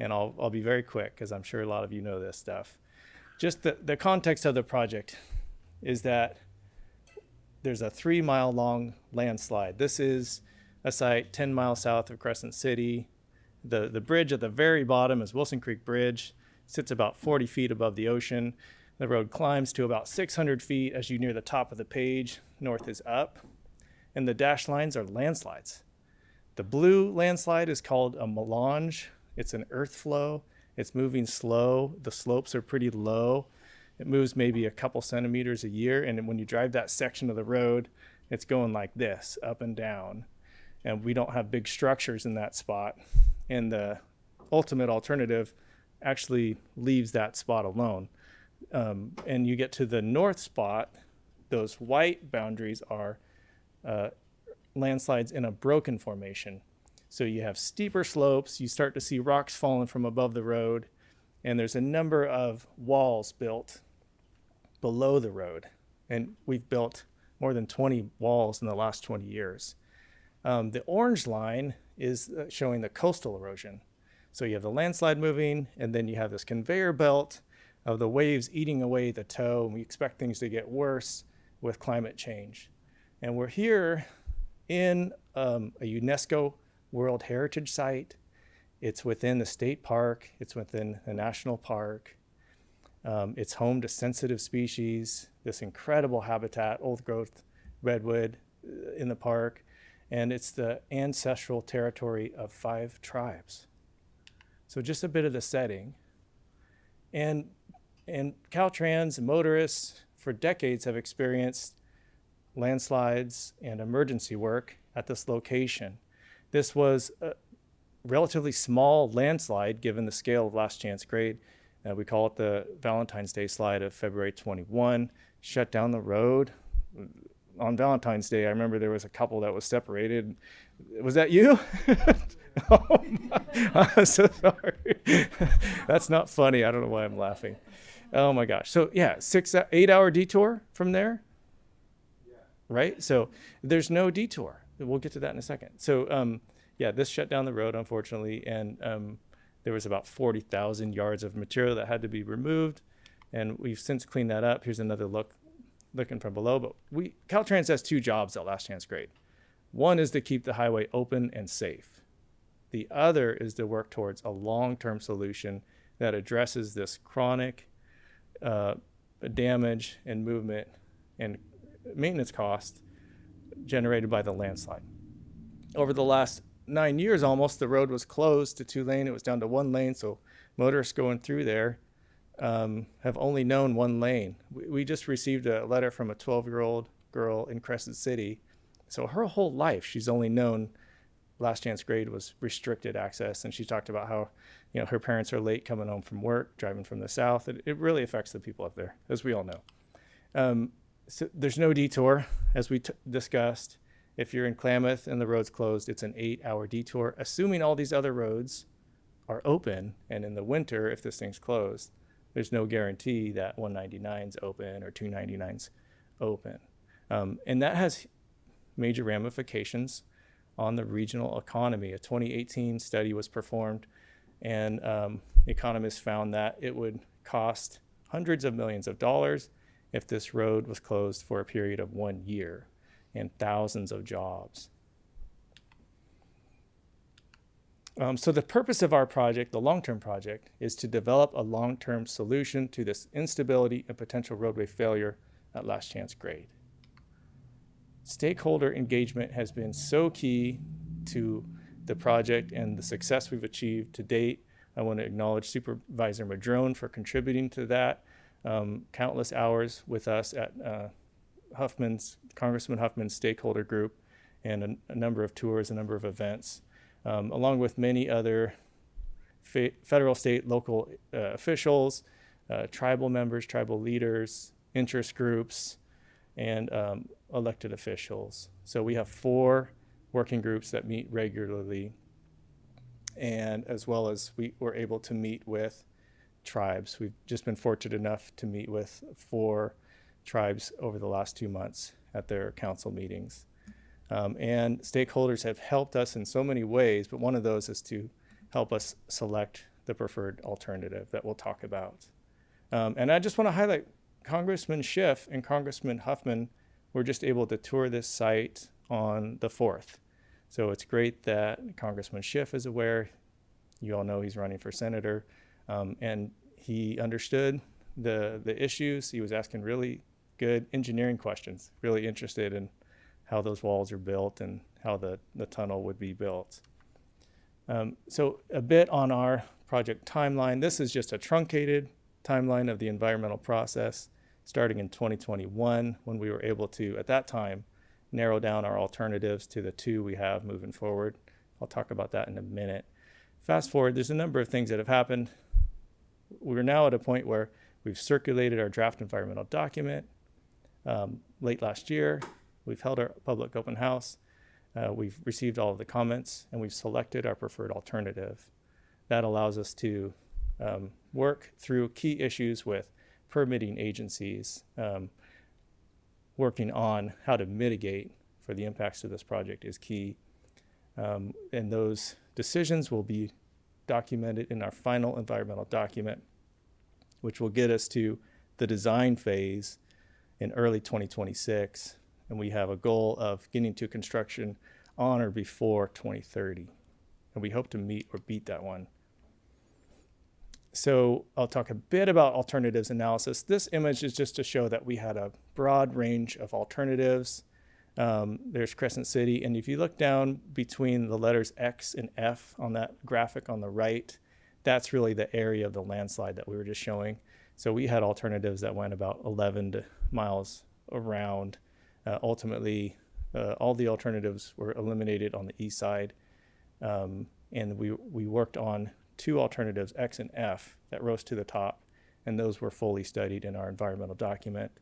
and I'll be very quick because I'm sure a lot of you know this stuff. Just the context of the project is that there's a 3-mile long landslide. This is a site 10 miles south of Crescent City. The bridge at the very bottom is Wilson Creek Bridge, sits about 40 feet above the ocean. The road climbs to about 600 feet as you near the top of the page. North is up, and the dashed lines are landslides. The blue landslide is called a melange. It's an earth flow. It's moving slow. The slopes are pretty low. It moves maybe a couple centimeters a year, and when you drive that section of the road, it's going like this, up and down. And we don't have big structures in that spot. And the ultimate alternative actually leaves that spot alone. And you get to the north spot, those white boundaries are landslides in a broken formation. So you have steeper slopes, you start to see rocks falling from above the road, and there's a number of walls built below the road. And we've built more than 20 walls in the last 20 years. The orange line is showing the coastal erosion. So you have the landslide moving, and then you have this conveyor belt of the waves eating away the toe, and we expect things to get worse with climate change. And we're here in a UNESCO World Heritage Site. It's within the state park. It's within the national park. It's home to sensitive species, this incredible habitat, old growth redwood in the park. And it's the ancestral territory of 5 tribes. So just a bit of the setting. And Caltrans and motorists for decades have experienced landslides and emergency work at this location. This was a relatively small landslide given the scale of Last Chance Grade. We call it the Valentine's Day slide of February 21. Shut down the road. On Valentine's Day, I remember there was a couple that was separated. Was that you? Oh I'm so sorry. That's not funny. I don't know why I'm laughing. Oh my gosh. So yeah, 8-hour detour from there. Yeah. Right? So there's no detour. We'll get to that in a second. So yeah, this shut down the road, unfortunately, and there was about 40,000 yards of material that had to be removed, and we've since cleaned that up. Here's another looking from below, but Caltrans has 2 jobs at Last Chance Grade. One is to keep the highway open and safe. The other is to work towards a long-term solution that addresses this chronic damage and movement and maintenance cost generated by the landslide. Over the last 9 years almost, the road was closed to 2-lane. It was down to 1 lane, so motorists going through there have only known 1 lane. We just received a letter from a 12-year-old girl in Crescent City. So her whole life, she's only known Last Chance Grade was restricted access. And she talked about how, her parents are late coming home from work, driving from the south. It really affects the people up there, as we all know. So there's no detour, as we discussed. If you're in Klamath and the road's closed, it's an 8-hour detour, assuming all these other roads are open. And in the winter, if this thing's closed, there's no guarantee that 199's open or 299's open. And that has major ramifications on the regional economy. A 2018 study was performed, and economists found that it would cost hundreds of millions of dollars if this road was closed for a period of 1 year, and thousands of jobs. So the purpose of our project, the long-term project, is to develop a long-term solution to this instability and potential roadway failure at Last Chance Grade. Stakeholder engagement has been so key to the project and the success we've achieved to date. I want to acknowledge Supervisor Madrone for contributing to that. Countless hours with us at Congressman Huffman's stakeholder group, and a number of tours, a number of events, along with many other federal, state, local officials, tribal members, tribal leaders, interest groups, and elected officials. So we have 4 working groups that meet regularly, and as well as we were able to meet with tribes. We've just been fortunate enough to meet with 4 tribes over the last 2 months at their council meetings. And stakeholders have helped us in so many ways, but one of those is to help us select the preferred alternative that we'll talk about. And I just want to highlight Congressman Schiff and Congressman Huffman were just able to tour this site on the 4th. So it's great that Congressman Schiff is aware. You all know he's running for senator. And he understood the issues. He was asking really good engineering questions, really interested in how those walls are built and how the tunnel would be built. So a bit on our project timeline. This is just a truncated timeline of the environmental process starting in 2021, when we were able to, at that time, narrow down our alternatives to the 2 we have moving forward. I'll talk about that in a minute. Fast forward, there's a number of things that have happened. We're now at a point where we've circulated our draft environmental document late last year. We've held our public open house. We've received all of the comments, and we've selected our preferred alternative. That allows us to work through key issues with permitting agencies, working on how to mitigate for the impacts to this project is key. And those decisions will be documented in our final environmental document, which will get us to the design phase in early 2026. And we have a goal of getting to construction on or before 2030. And we hope to meet or beat that one. So I'll talk a bit about alternatives analysis. This image is just to show that we had a broad range of alternatives. There's Crescent City, and if you look down between the letters X and F on that graphic on the right, that's really the area of the landslide that we were just showing. So we had alternatives that went about 11 miles around. Ultimately, all the alternatives were eliminated on the east side, and we worked on 2 alternatives, X and F, that rose to the top, and those were fully studied in our environmental document.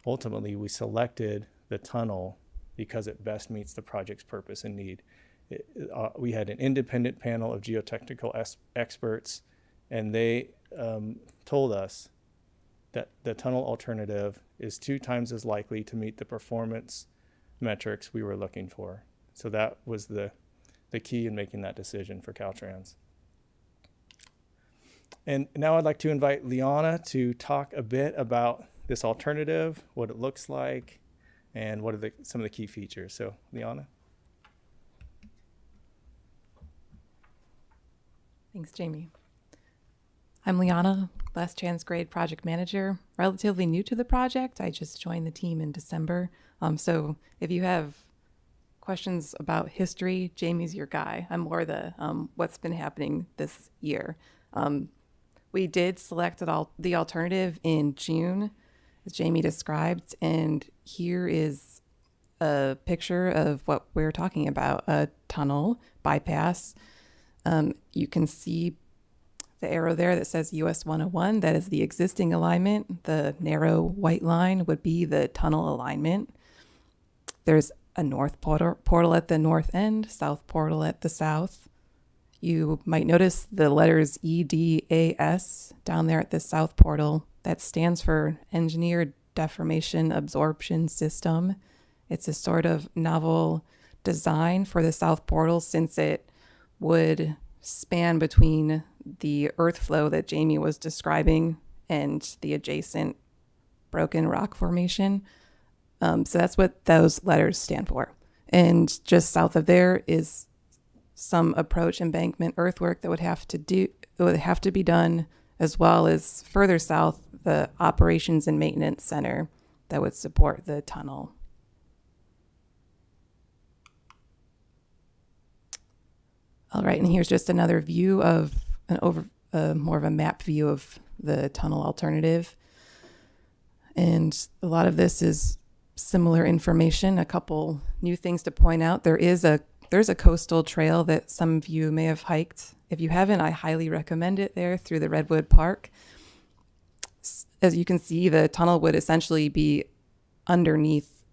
Ultimately, we selected the tunnel because it best meets the project's purpose and need. We had an independent panel of geotechnical experts, and they told us that the tunnel alternative is 2 times as likely to meet the performance metrics we were looking for. So that was the key in making that decision for Caltrans. And now I'd like to invite Liana to talk a bit about this alternative, what it looks like, and what are some of the key features. So, Liana. Thanks, Jamie. I'm Liana, Last Chance Grade Project Manager, relatively new to the project. I just joined the team in December. So if you have questions about history, Jamie's your guy. I'm more the what's been happening this year. We did select the alternative in June, as Jamie described, and here is a picture of what we're talking about, a tunnel bypass. You can see the arrow there that says US 101. That is the existing alignment. The narrow white line would be the tunnel alignment. There's a north portal at the north end, south portal at the south. You might notice the letters EDAS down there at the south portal. That stands for Engineered Deformation Absorption System. It's a sort of novel design for the south portal since it would span between the earth flow that Jamie was describing and the adjacent broken rock formation. So that's what those letters stand for. And just south of there is some approach embankment earthwork that would have to be done, as well as further south, the operations and maintenance center that would support the tunnel. All right, and here's just another view of more of a map view of the tunnel alternative. And a lot of this is similar information. A couple new things to point out. There's a coastal trail that some of you may have hiked. If you haven't, I highly recommend it there through the Redwood Park. As you can see, the tunnel would essentially be underneath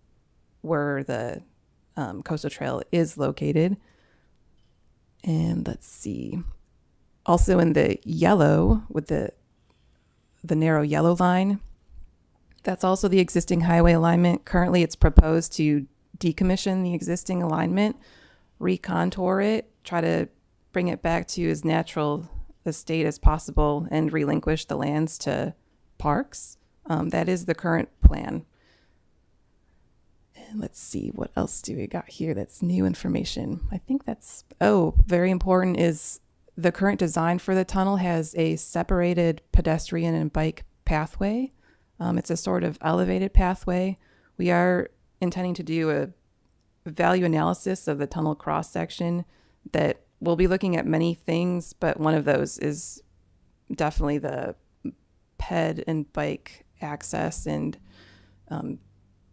where the coastal trail is located. And let's see. Also in the yellow, with the narrow yellow line, that's also the existing highway alignment. Currently, it's proposed to decommission the existing alignment, recontour it, try to bring it back to as natural a state as possible, and relinquish the lands to parks. That is the current plan. And let's see, what else do we got here that's new information? I think very important is the current design for the tunnel has a separated pedestrian and bike pathway. It's a sort of elevated pathway. We are intending to do a value analysis of the tunnel cross section that we'll be looking at many things, but one of those is definitely the ped and bike access and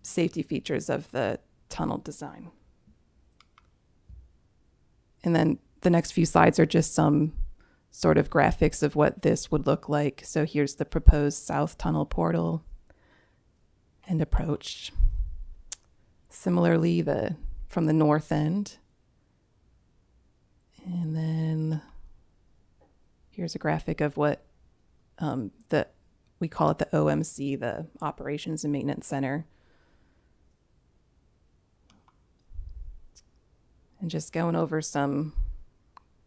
safety features of the tunnel design. And then the next few slides are just some sort of graphics of what this would look like. So here's the proposed south tunnel portal and approach. Similarly, from the north end. And then here's a graphic of what we call it the OMC, the Operations and Maintenance Center. And just going over some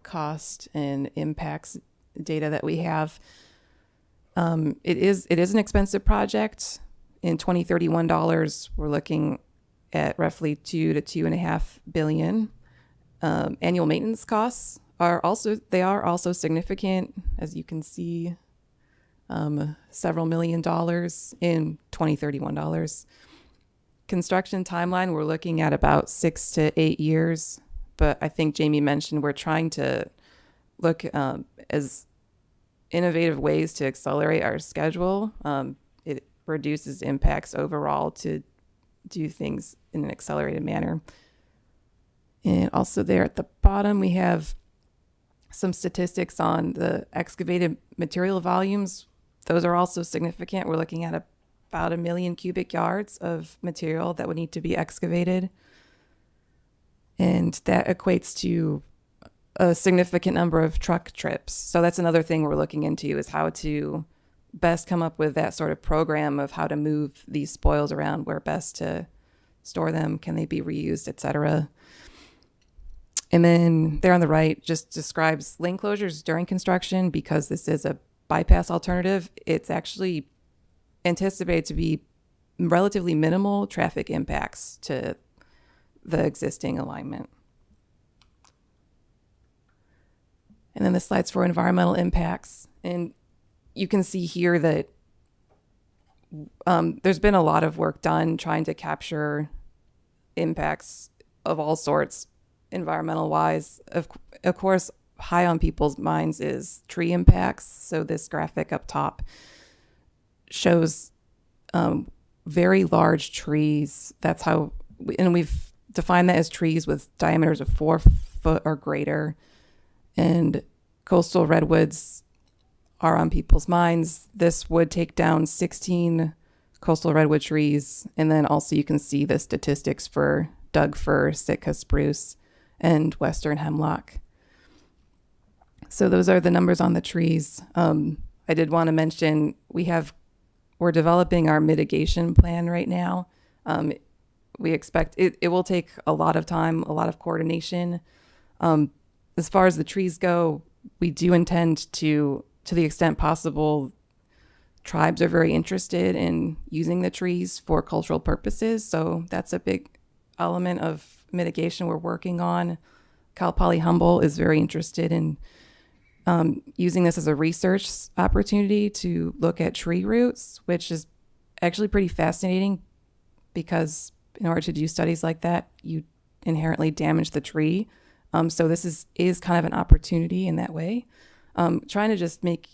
cost and impacts data that we have. It is an expensive project. In 2031 dollars, we're looking at roughly $2 to $2.5 billion. Annual maintenance costs are also significant, as you can see, several $1 million in 2031 dollars. Construction timeline, we're looking at about 6 to 8 years. But I think Jamie mentioned we're trying to look as innovative ways to accelerate our schedule. It reduces impacts overall to do things in an accelerated manner. And also there at the bottom, we have some statistics on the excavated material volumes. Those are also significant. We're looking at about 1 million cubic yards of material that would need to be excavated. And that equates to a significant number of truck trips. So that's another thing we're looking into, is how to best come up with that sort of program of how to move these spoils around, where best to store them, can they be reused, etc. And then there on the right just describes lane closures during construction. Because this is a bypass alternative, it's actually anticipated to be relatively minimal traffic impacts to the existing alignment. And then the slides for environmental impacts. And you can see here that there's been a lot of work done trying to capture impacts of all sorts, environmental wise. Of course, high on people's minds is tree impacts. So this graphic up top shows very large trees. That's how, and we've defined that as trees with diameters of 4 foot or greater. And coastal redwoods are on people's minds. This would take down 16 coastal redwood trees. And then also you can see the statistics for Doug fir, Sitka spruce, and western hemlock. So those are the numbers on the trees. I did want to mention we're developing our mitigation plan right now. We expect it will take a lot of time, a lot of coordination. As far as the trees go, we do intend to the extent possible, tribes are very interested in using the trees for cultural purposes. So that's a big element of mitigation we're working on. Cal Poly Humboldt is very interested in using this as a research opportunity to look at tree roots, which is actually pretty fascinating because in order to do studies like that, you inherently damage the tree. So this is kind of an opportunity in that way. Trying to just make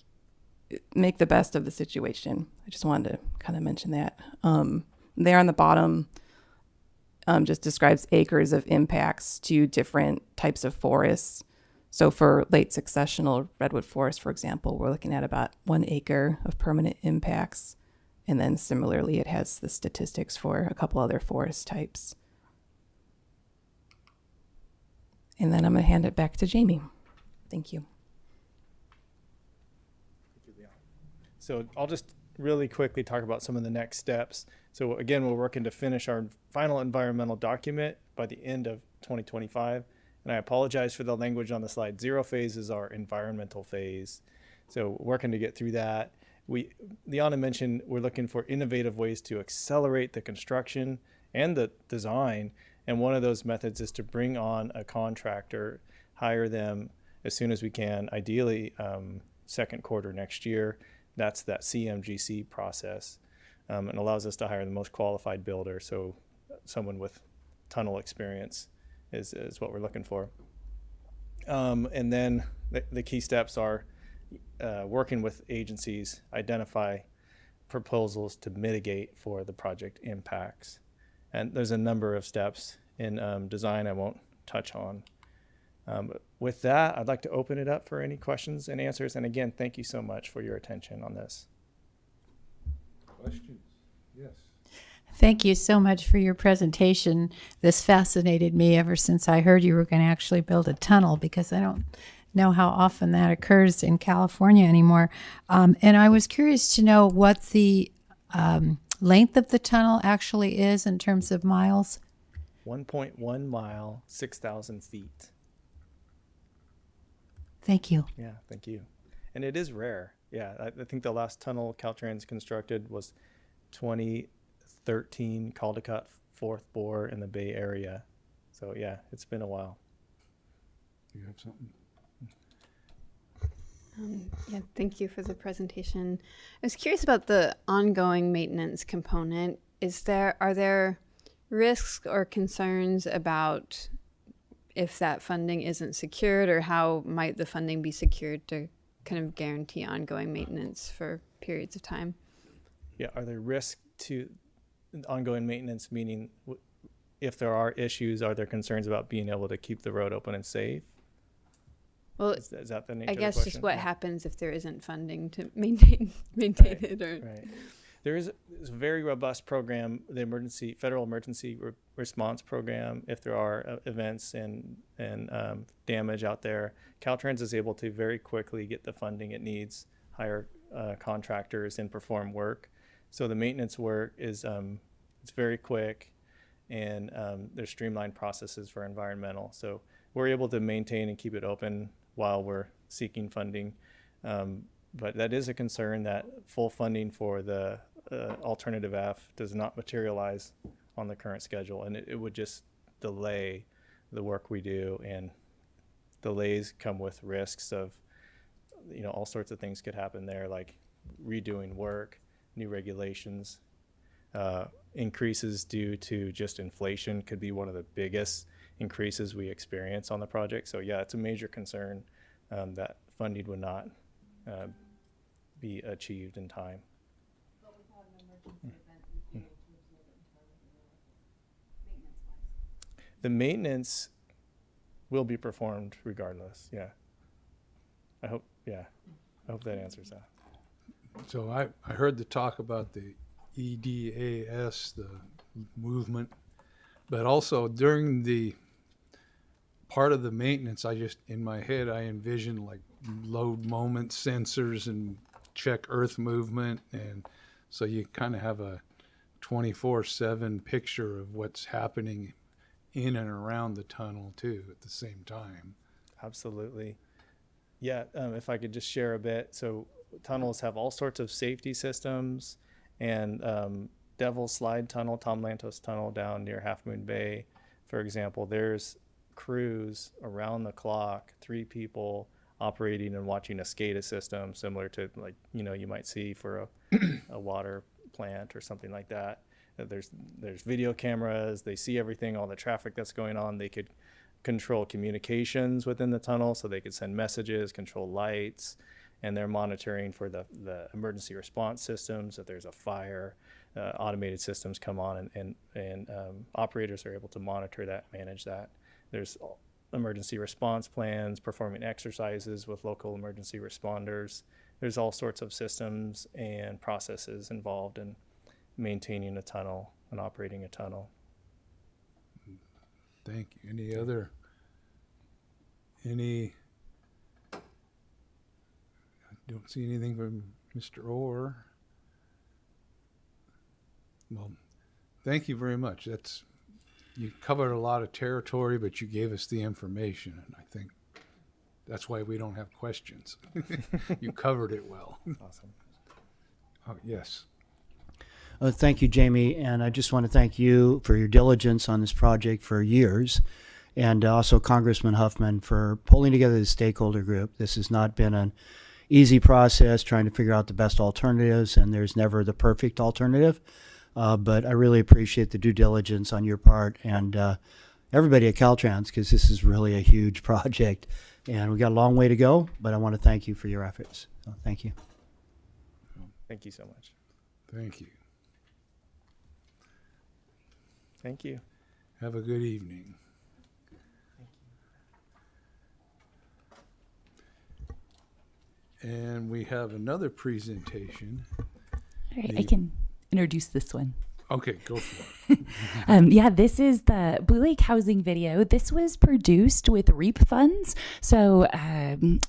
the best of the situation. I just wanted to kind of mention that. There on the bottom just describes acres of impacts to different types of forests. So for late successional redwood forest, for example, we're looking at about 1 acre of permanent impacts. And then similarly, it has the statistics for a couple other forest types. And then I'm going to hand it back to Jamie. Thank you. So I'll just really quickly talk about some of the next steps. So again, we're working to finish our final environmental document by the end of 2025. And I apologize for the language on the slide. 0 phase is our environmental phase. So working to get through that. Liana mentioned we're looking for innovative ways to accelerate the construction and the design. And one of those methods is to bring on a contractor, hire them as soon as we can, ideally second quarter next year. That's that CMGC process. And allows us to hire the most qualified builder. So someone with tunnel experience is what we're looking for. And then the key steps are working with agencies, identify proposals to mitigate for the project impacts. And there's a number of steps in design I won't touch on. But with that, I'd like to open it up for any questions and answers. And again, thank you so much for your attention on this. Questions? Yes. Thank you so much for your presentation. This fascinated me ever since I heard you were going to actually build a tunnel, because I don't know how often that occurs in California anymore. And I was curious to know what the length of the tunnel actually is in terms of miles. 1.1 mile, 6,000 feet. Thank you. Yeah, thank you. And it is rare. Yeah, I think the last tunnel Caltrans constructed was 2013 Caldecott Fourth Bore in the Bay Area. So yeah, it's been a while. You have something? Yeah, thank you for the presentation. I was curious about the ongoing maintenance component. Are there risks or concerns about if that funding isn't secured, or how might the funding be secured to kind of guarantee ongoing maintenance for periods of time? Yeah, are there risks to ongoing maintenance, meaning if there are issues, are there concerns about being able to keep the road open and safe? Well, is that the nature I of the guess question? just what happens if there isn't funding to maintain it, or right. There's a very robust program, the federal emergency response program. If there are events and damage out there, Caltrans is able to very quickly get the funding it needs, hire contractors, and perform work. So the maintenance work is it's very quick, and there's streamlined processes for environmental. So we're able to maintain and keep it open while we're seeking funding. But that is a concern that full funding for the alternative F does not materialize on the current schedule, and it would just delay the work we do, and delays come with risks of, all sorts of things could happen there, like redoing work, new regulations, increases due to just inflation could be one of the biggest increases we experience on the project. So yeah, it's a major concern that funding would not be achieved in time. The maintenance will be performed regardless. Yeah. I hope that answers that. So I heard the talk about the EDAS, the movement, but also during the part of the maintenance, I just, in my head, I envision like load moment sensors and check earth movement. And so you kind of have a 24/7 picture of what's happening in and around the tunnel too at the same time. Absolutely. Yeah, if I could just share a bit. So tunnels have all sorts of safety systems, and Devil's Slide Tunnel, Tom Lantos Tunnel down near Half Moon Bay, for example, there's crews around the clock, 3 people operating and watching a SCADA system similar to, like, you know, you might see for a water plant or something like that. There's video cameras. They see everything, all the traffic that's going on. They could control communications within the tunnel, so they could send messages, control lights, and they're monitoring for the emergency response systems. If there's a fire, automated systems come on, and operators are able to monitor that, manage that. There's emergency response plans, performing exercises with local emergency responders. There's all sorts of systems and processes involved in maintaining a tunnel and operating a tunnel. Thank you. I don't see anything from Mr. Orr. Well, thank you very much. You covered a lot of territory, but you gave us the information, and I think that's why we don't have questions. You covered it well. Awesome. Oh, yes. Thank you, Jamie, and I just want to thank you for your diligence on this project for years, and also Congressman Huffman for pulling together the stakeholder group. This has not been an easy process trying to figure out the best alternatives, and there's never the perfect alternative, but I really appreciate the due diligence on your part and everybody at Caltrans, because this is really a huge project, and we got a long way to go, but I want to thank you for your efforts. So thank you. Thank you so much. Thank you. Thank you. Have a good evening. And we have another presentation. All right, I can introduce this one. Okay, go for it. Yeah, this is the Blue Lake housing video. This was produced with REAP funds. So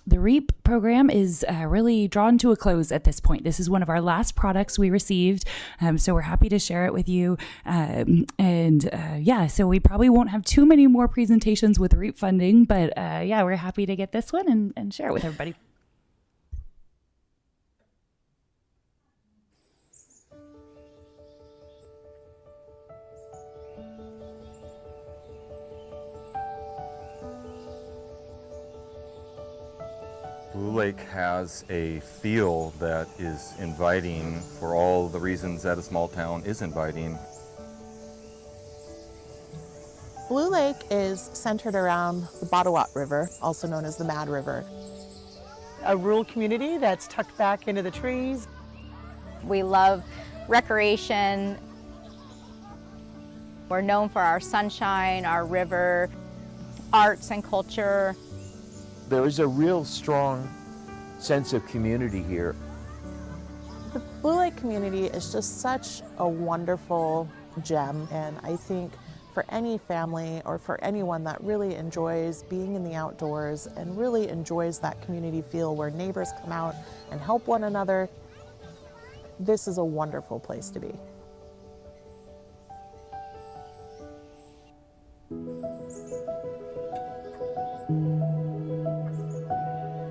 the REAP program is really drawn to a close at this point. This is one of our last products we received. So we're happy to share it with you. Yeah, so we probably won't have too many more presentations with REAP funding, but yeah, we're happy to get this one and share it with everybody. Blue Lake has a feel that is inviting for all the reasons that a small town is inviting. Blue Lake is centered around the Bottawat River, also known as the Mad River. A rural community that's tucked back into the trees. We love recreation. We're known for our sunshine, our river, arts and culture. There is a real strong sense of community here. The Blue Lake community is just such a wonderful gem, and I think for any family or for anyone that really enjoys being in the outdoors and really enjoys that community feel where neighbors come out and help one another, this is a wonderful place to be.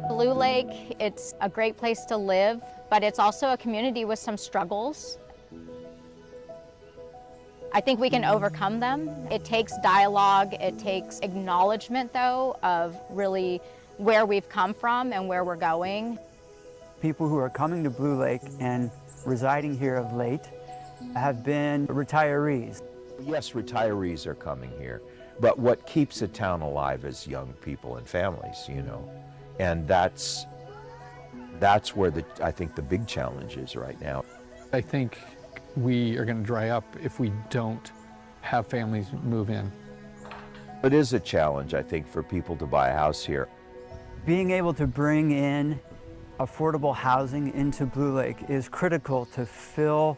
Blue Lake, it's a great place to live, but it's also a community with some struggles. I think we can overcome them. It takes dialogue, it takes acknowledgement, though, of really where we've come from and where we're going. People who are coming to Blue Lake and residing here of late have been retirees. Yes, retirees are coming here, but what keeps a town alive is young people and families, you know. And that's where I think the big challenge is right now. I think we are going to dry up if we don't have families move in. It is a challenge, I think, for people to buy a house here. Being able to bring in affordable housing into Blue Lake is critical to fill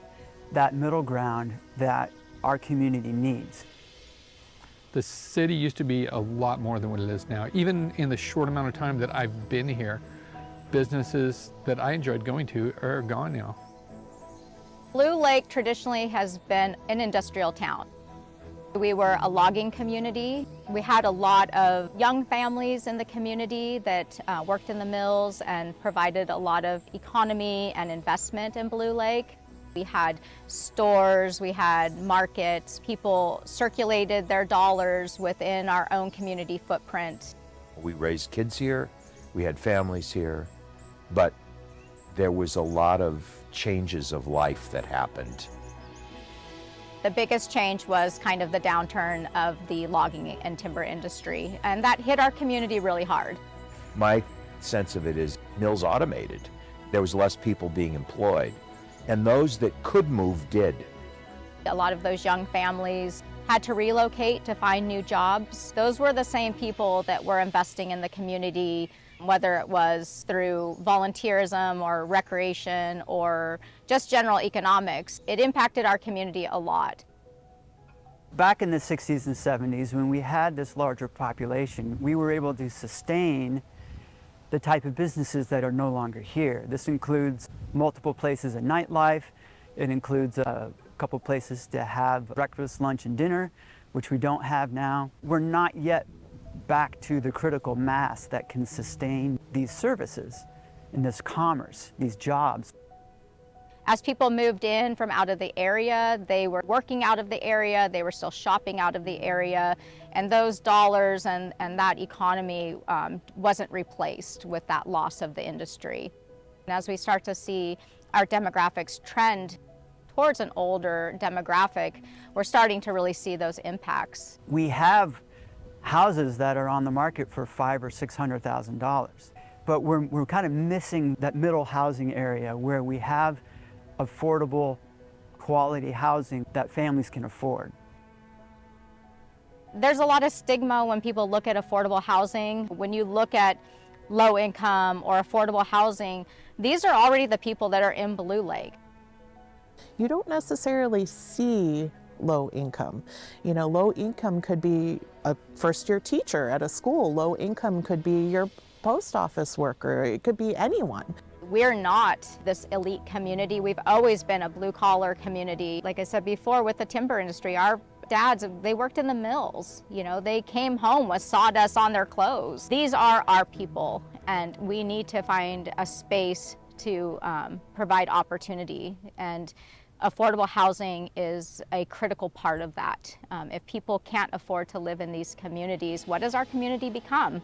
that middle ground that our community needs. The city used to be a lot more than what it is now. Even in the short amount of time that I've been here, businesses that I enjoyed going to are gone now. Blue Lake traditionally has been an industrial town. We were a logging community. We had a lot of young families in the community that worked in the mills and provided a lot of economy and investment in Blue Lake. We had stores, we had markets, people circulated their dollars within our own community footprint. We raised kids here, we had families here, but there was a lot of changes of life that happened. The biggest change was kind of the downturn of the logging and timber industry, and that hit our community really hard. My sense of it is mills automated. There was less people being employed, and those that could move did. A lot of those young families had to relocate to find new jobs. Those were the same people that were investing in the community, whether it was through volunteerism or recreation or just general economics. It impacted our community a lot. Back in the 60s and 70s, when we had this larger population, we were able to sustain the type of businesses that are no longer here. This includes multiple places of nightlife. It includes a couple places to have breakfast, lunch, and dinner, which we don't have now. We're not yet back to the critical mass that can sustain these services and this commerce, these jobs. As people moved in from out of the area, they were working out of the area, they were still shopping out of the area, and those dollars and that economy wasn't replaced with that loss of the industry. And as we start to see our demographics trend towards an older demographic, we're starting to really see those impacts. We have houses that are on the market for $500,000 or $600,000, but we're kind of missing that middle housing area where we have affordable, quality housing that families can afford. There's a lot of stigma when people look at affordable housing. When you look at low income or affordable housing, these are already the people that are in Blue Lake. You don't necessarily see low income. You know, low income could be a first-year teacher at a school. Low income could be your post office worker. It could be anyone. We're not this elite community. We've always been a blue-collar community. Like I said before, with the timber industry, our dads, they worked in the mills. You know, they came home with sawdust on their clothes. These are our people, and we need to find a space to provide opportunity. And affordable housing is a critical part of that. If people can't afford to live in these communities, what does our community become?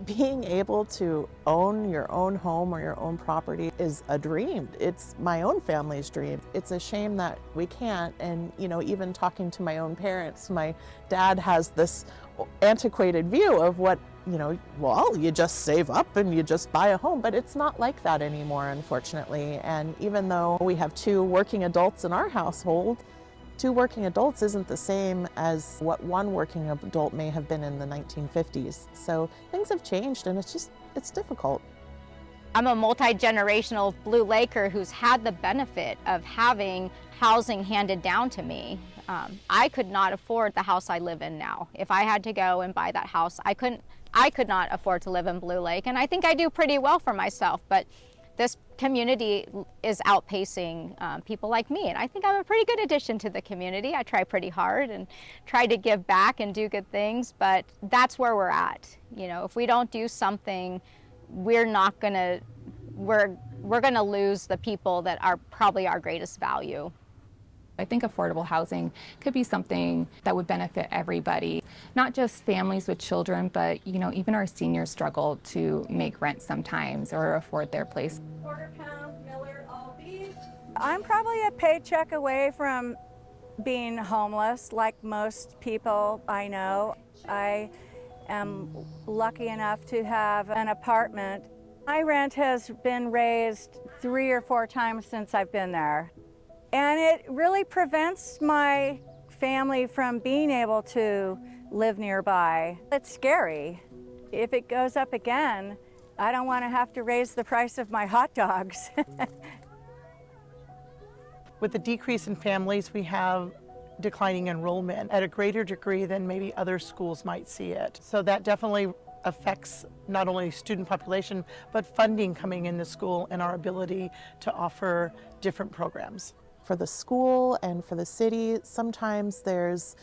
Being able to own your own home or your own property is a dream. It's my own family's dream. It's a shame that we can't. And, you know, even talking to my own parents, my dad has this antiquated view of what, you know, well, you just save up and you just buy a home, but it's not like that anymore, unfortunately. And even though we have 2 working adults in our household, 2 working adults isn't the same as what one working adult may have been in the 1950s. So things have changed, and it's difficult. I'm a multi-generational Blue Laker who's had the benefit of having housing handed down to me. I could not afford the house I live in now. If I had to go and buy that house, I could not afford to live in Blue Lake, and I think I do pretty well for myself, but this community is outpacing people like me, and I think I'm a pretty good addition to the community. I try pretty hard and try to give back and do good things, but that's where we're at. You know, if we don't do something, we're gonna lose the people that are probably our greatest value. I think affordable housing could be something that would benefit everybody, not just families with children, but you know, even our seniors struggle to make rent sometimes or afford their place. Quarter-pound Miller all beef. I'm probably a paycheck away from being homeless, like most people I know. I am lucky enough to have an apartment. My rent has been raised 3 or 4 times since I've been there. And it really prevents my family from being able to live nearby. It's scary. If it goes up again, I don't want to have to raise the price of my hot dogs. With the decrease in families we have declining enrollment at a greater degree than maybe other schools might see it. So that definitely affects not only student population, but funding coming in the school and our ability to offer different programs. For the school and for the city, sometimes there's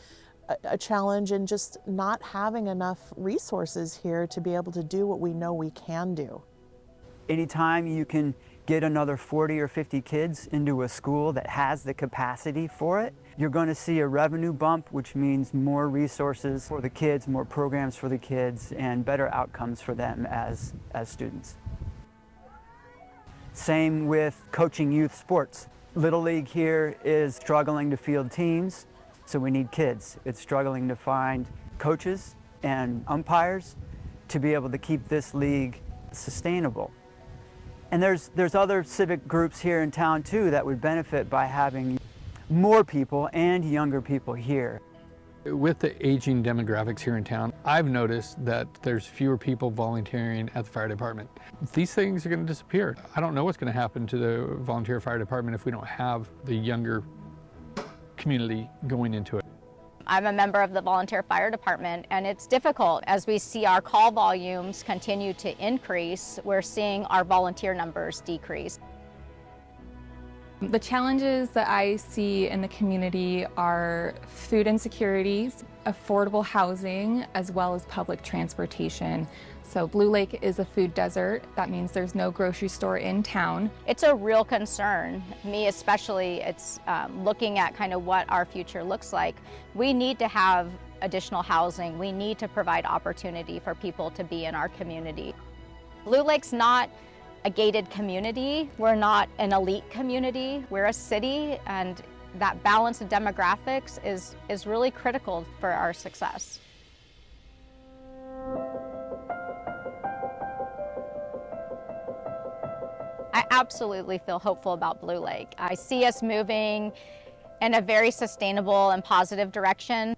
a challenge in just not having enough resources here to be able to do what we know we can do. Anytime you can get another 40 or 50 kids into a school that has the capacity for it, you're going to see a revenue bump, which means more resources for the kids, more programs for the kids, and better outcomes for them as students. Same with coaching youth sports. Little League here is struggling to field teams, so we need kids. It's struggling to find coaches and umpires to be able to keep this league sustainable. And there's other civic groups here in town too that would benefit by having more people and younger people here. With the aging demographics here in town, I've noticed that there's fewer people volunteering at the fire department. These things are going to disappear. I don't know what's going to happen to the volunteer fire department if we don't have the younger community going into it. I'm a member of the volunteer fire department, and it's difficult as we see our call volumes continue to increase. We're seeing our volunteer numbers decrease. The challenges that I see in the community are food insecurities, affordable housing, as well as public transportation. So Blue Lake is a food desert. That means there's no grocery store in town. It's a real concern, me especially. It's looking at kind of what our future looks like. We need to have additional housing. We need to provide opportunity for people to be in our community. Blue Lake's not a gated community. We're not an elite community. We're a city, and that balance of demographics is really critical for our success. I absolutely feel hopeful about Blue Lake. I see us moving in a very sustainable and positive direction.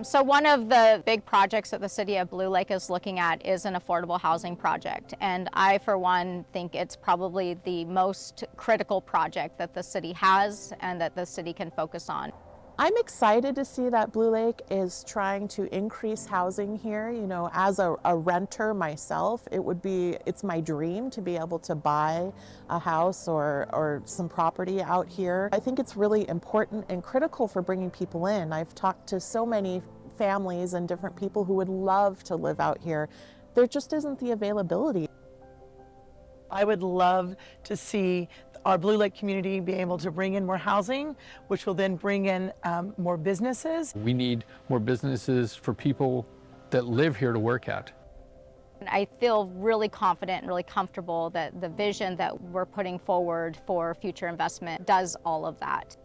So one of the big projects that the city of Blue Lake is looking at is an affordable housing project. And I, for one, think it's probably the most critical project that the city has and that the city can focus on. I'm excited to see that Blue Lake is trying to increase housing here. You know, as a renter myself, it's my dream to be able to buy a house or some property out here. I think it's really important and critical for bringing people in. I've talked to so many families and different people who would love to live out here. There just isn't the availability. I would love to see our Blue Lake community be able to bring in more housing, which will then bring in more businesses. We need more businesses for people that live here to work at. I feel really confident and really comfortable that the vision that we're putting forward for future investment does all of that.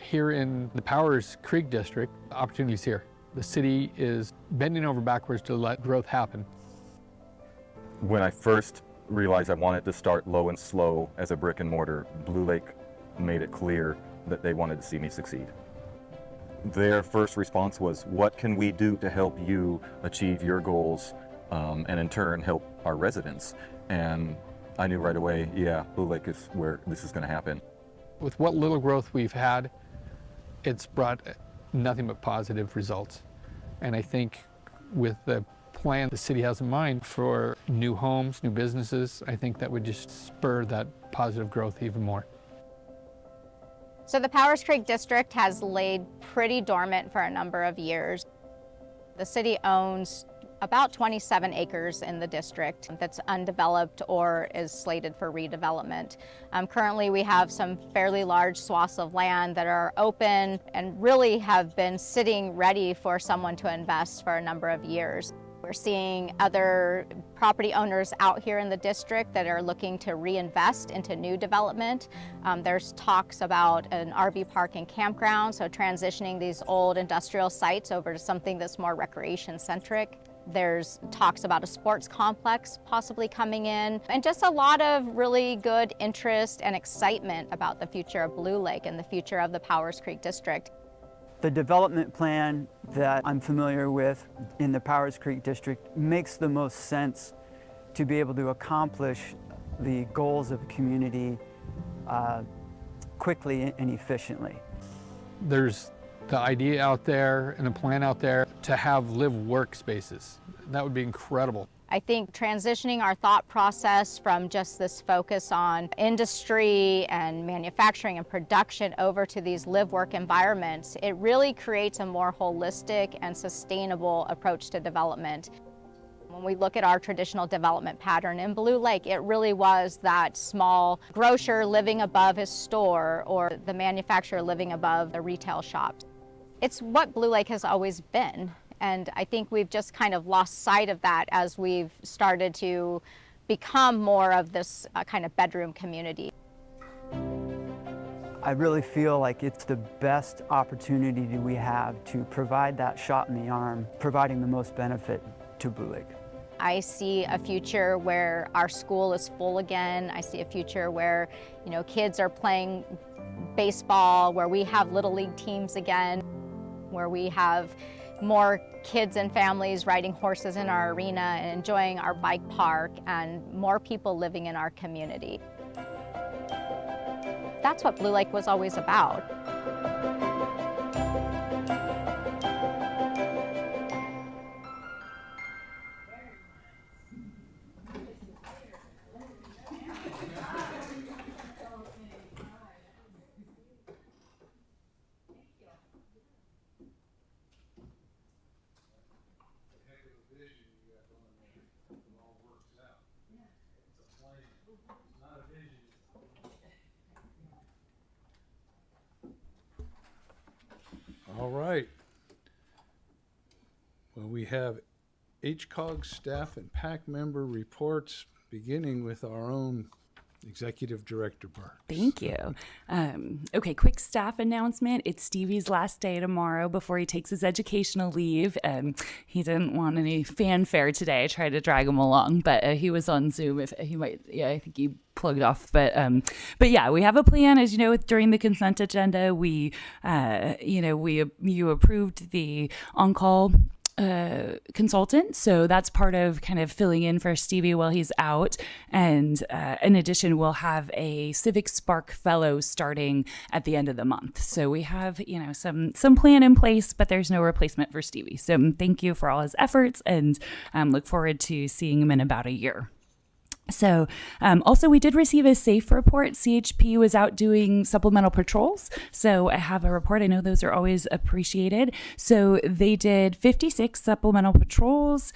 Here in the Powers Creek District, opportunities here. The city is bending over backwards to let growth happen. When I first realized I wanted to start low and slow as a brick and mortar, Blue Lake made it clear that they wanted to see me succeed. Their first response was, what can we do to help you achieve your goals and in turn help our residents? And I knew right away, yeah, Blue Lake is where this is going to happen. With what little growth we've had, it's brought nothing but positive results. And I think with the plan the city has in mind for new homes, new businesses, I think that would just spur that positive growth even more. So the Powers Creek District has laid pretty dormant for a number of years. The city owns about 27 acres in the district that's undeveloped or is slated for redevelopment. Currently we have some fairly large swaths of land that are open and really have been sitting ready for someone to invest for a number of years. We're seeing other property owners out here in the district that are looking to reinvest into new development. There's talks about an RV park and campground, so transitioning these old industrial sites over to something that's more recreation-centric. There's talks about a sports complex possibly coming in, and just a lot of really good interest and excitement about the future of Blue Lake and the future of the Powers Creek District. The development plan that I'm familiar with in the Powers Creek District makes the most sense to be able to accomplish the goals of the community quickly and efficiently. There's the idea out there and the plan out there to have live workspaces. That would be incredible. I think transitioning our thought process from just this focus on industry and manufacturing and production over to these live-work environments, it really creates a more holistic and sustainable approach to development. When we look at our traditional development pattern in Blue Lake, it really was that small grocer living above his store or the manufacturer living above the retail shop. It's what Blue Lake has always been. And I think we've just kind of lost sight of that as we've started to become more of this kind of bedroom community. I really feel like it's the best opportunity that we have to provide that shot in the arm, providing the most benefit to Blue Lake. I see a future where our school is full again. I see a future where, kids are playing baseball, where we have Little League teams again, where we have more kids and families riding horses in our arena and enjoying our bike park, and more people living in our community. That's what Blue Lake was always about. All right. Well, we have HCOG staff and PAC member reports, beginning with our own Executive Director Burks. Thank you. Okay, quick staff announcement. It's Stevie's last day tomorrow before he takes his educational leave. He didn't want any fanfare today. I tried to drag him along, but he was on Zoom. If he might, I think he plugged off. But yeah, we have a plan. As you know, during the consent agenda, you approved the on-call consultant. So that's part of kind of filling in for Stevie while he's out. And in addition, we'll have a Civic Spark Fellow starting at the end of the month. So we have, some plan in place, but there's no replacement for Stevie. So thank you for all his efforts, and look forward to seeing him in about a year. So also, we did receive a SAFE report. CHP was out doing supplemental patrols. So I have a report. I know those are always appreciated. So they did 56 supplemental patrols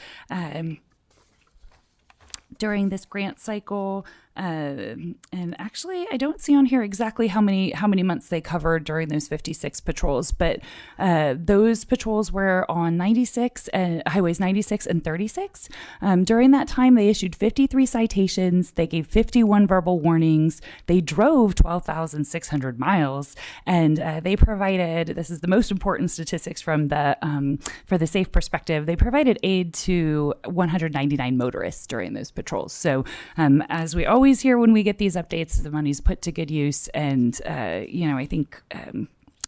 during this grant cycle. And actually, I don't see on here exactly how many months they covered during those 56 patrols, but those patrols were on highways 96 and 36. During that time, they issued 53 citations. They gave 51 verbal warnings. They drove 12,600 miles, and they provided, this is the most important statistics from for the SAFE perspective, they provided aid to 199 motorists during those patrols. So as we always hear when we get these updates, the money's put to good use, and I think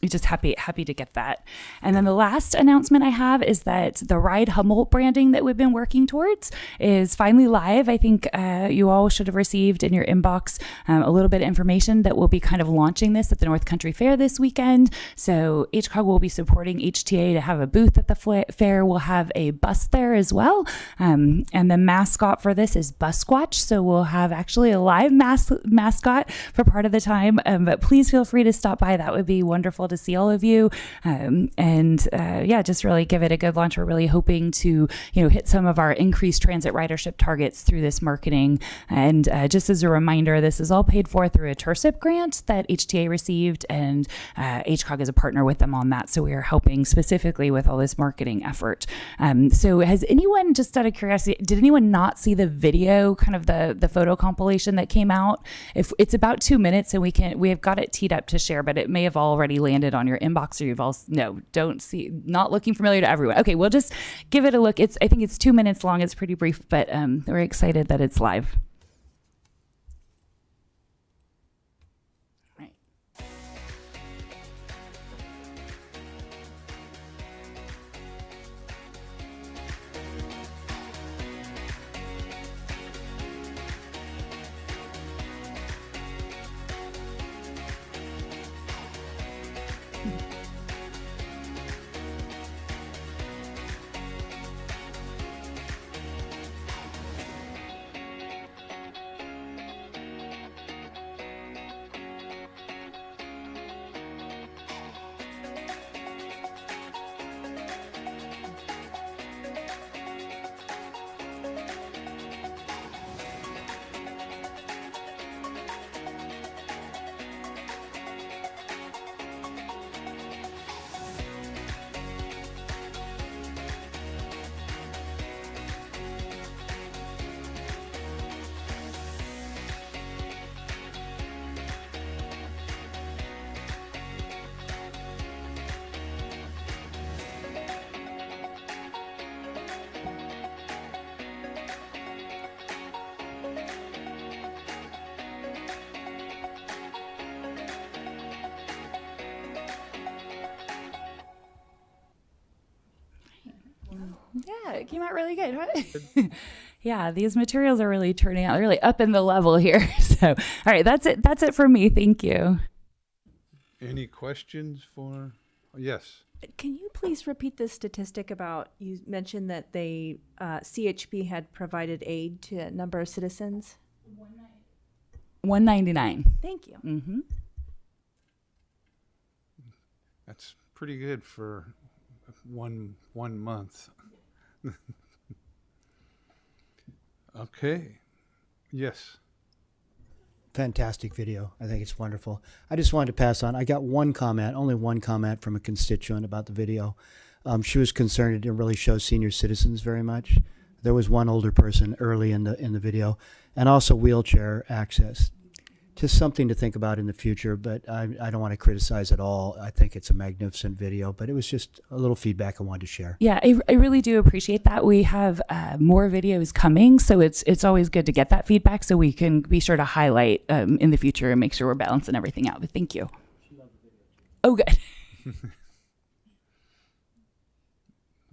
just happy to get that. And then the last announcement I have is that the Ride Humboldt branding that we've been working towards is finally live. I think you all should have received in your inbox a little bit of information that we'll be kind of launching this at the North Country Fair this weekend. So HCOG will be supporting HTA to have a booth at the fair. We'll have a bus there as well. And the mascot for this is Busquatch. So we'll have actually a live mascot for part of the time. But please feel free to stop by. That would be wonderful to see all of you. Just really give it a good launch. We're really hoping to, hit some of our increased transit ridership targets through this marketing. And just as a reminder, this is all paid for through a TERSIP grant that HTA received, and HCOG is a partner with them on that. So we are helping specifically with all this marketing effort. So has anyone, just out of curiosity, did anyone not see the video, kind of the photo compilation that came out? If it's about 2 minutes, and we have got it teed up to share, but it may have already landed on your inbox, or you've all don't see, not looking familiar to everyone. Okay, we'll just give it a look. I think it's 2 minutes long. It's pretty brief, but we're excited that it's live. Yeah, it came out really good. Huh? Yeah, these materials are really turning out, really up in the level here. So, all right, that's it. That's it for me. Thank you. Any questions for? Yes. Can you please repeat the statistic about, you mentioned that they, CHP had provided aid to a number of citizens? 199. Thank you. Mm-hmm. That's pretty good for one month. Okay. Yes. Fantastic video. I think it's wonderful. I just wanted to pass on. I got one comment, only one comment from a constituent about the video. She was concerned it didn't really show senior citizens very much. There was one older person early in the video, and also wheelchair access. Just something to think about in the future, but I don't want to criticize at all. I think it's a magnificent video, but it was just a little feedback I wanted to share. Yeah, I really do appreciate that. We have more videos coming, so it's always good to get that feedback so we can be sure to highlight in the future and make sure we're balancing everything out. But thank you. Oh, good.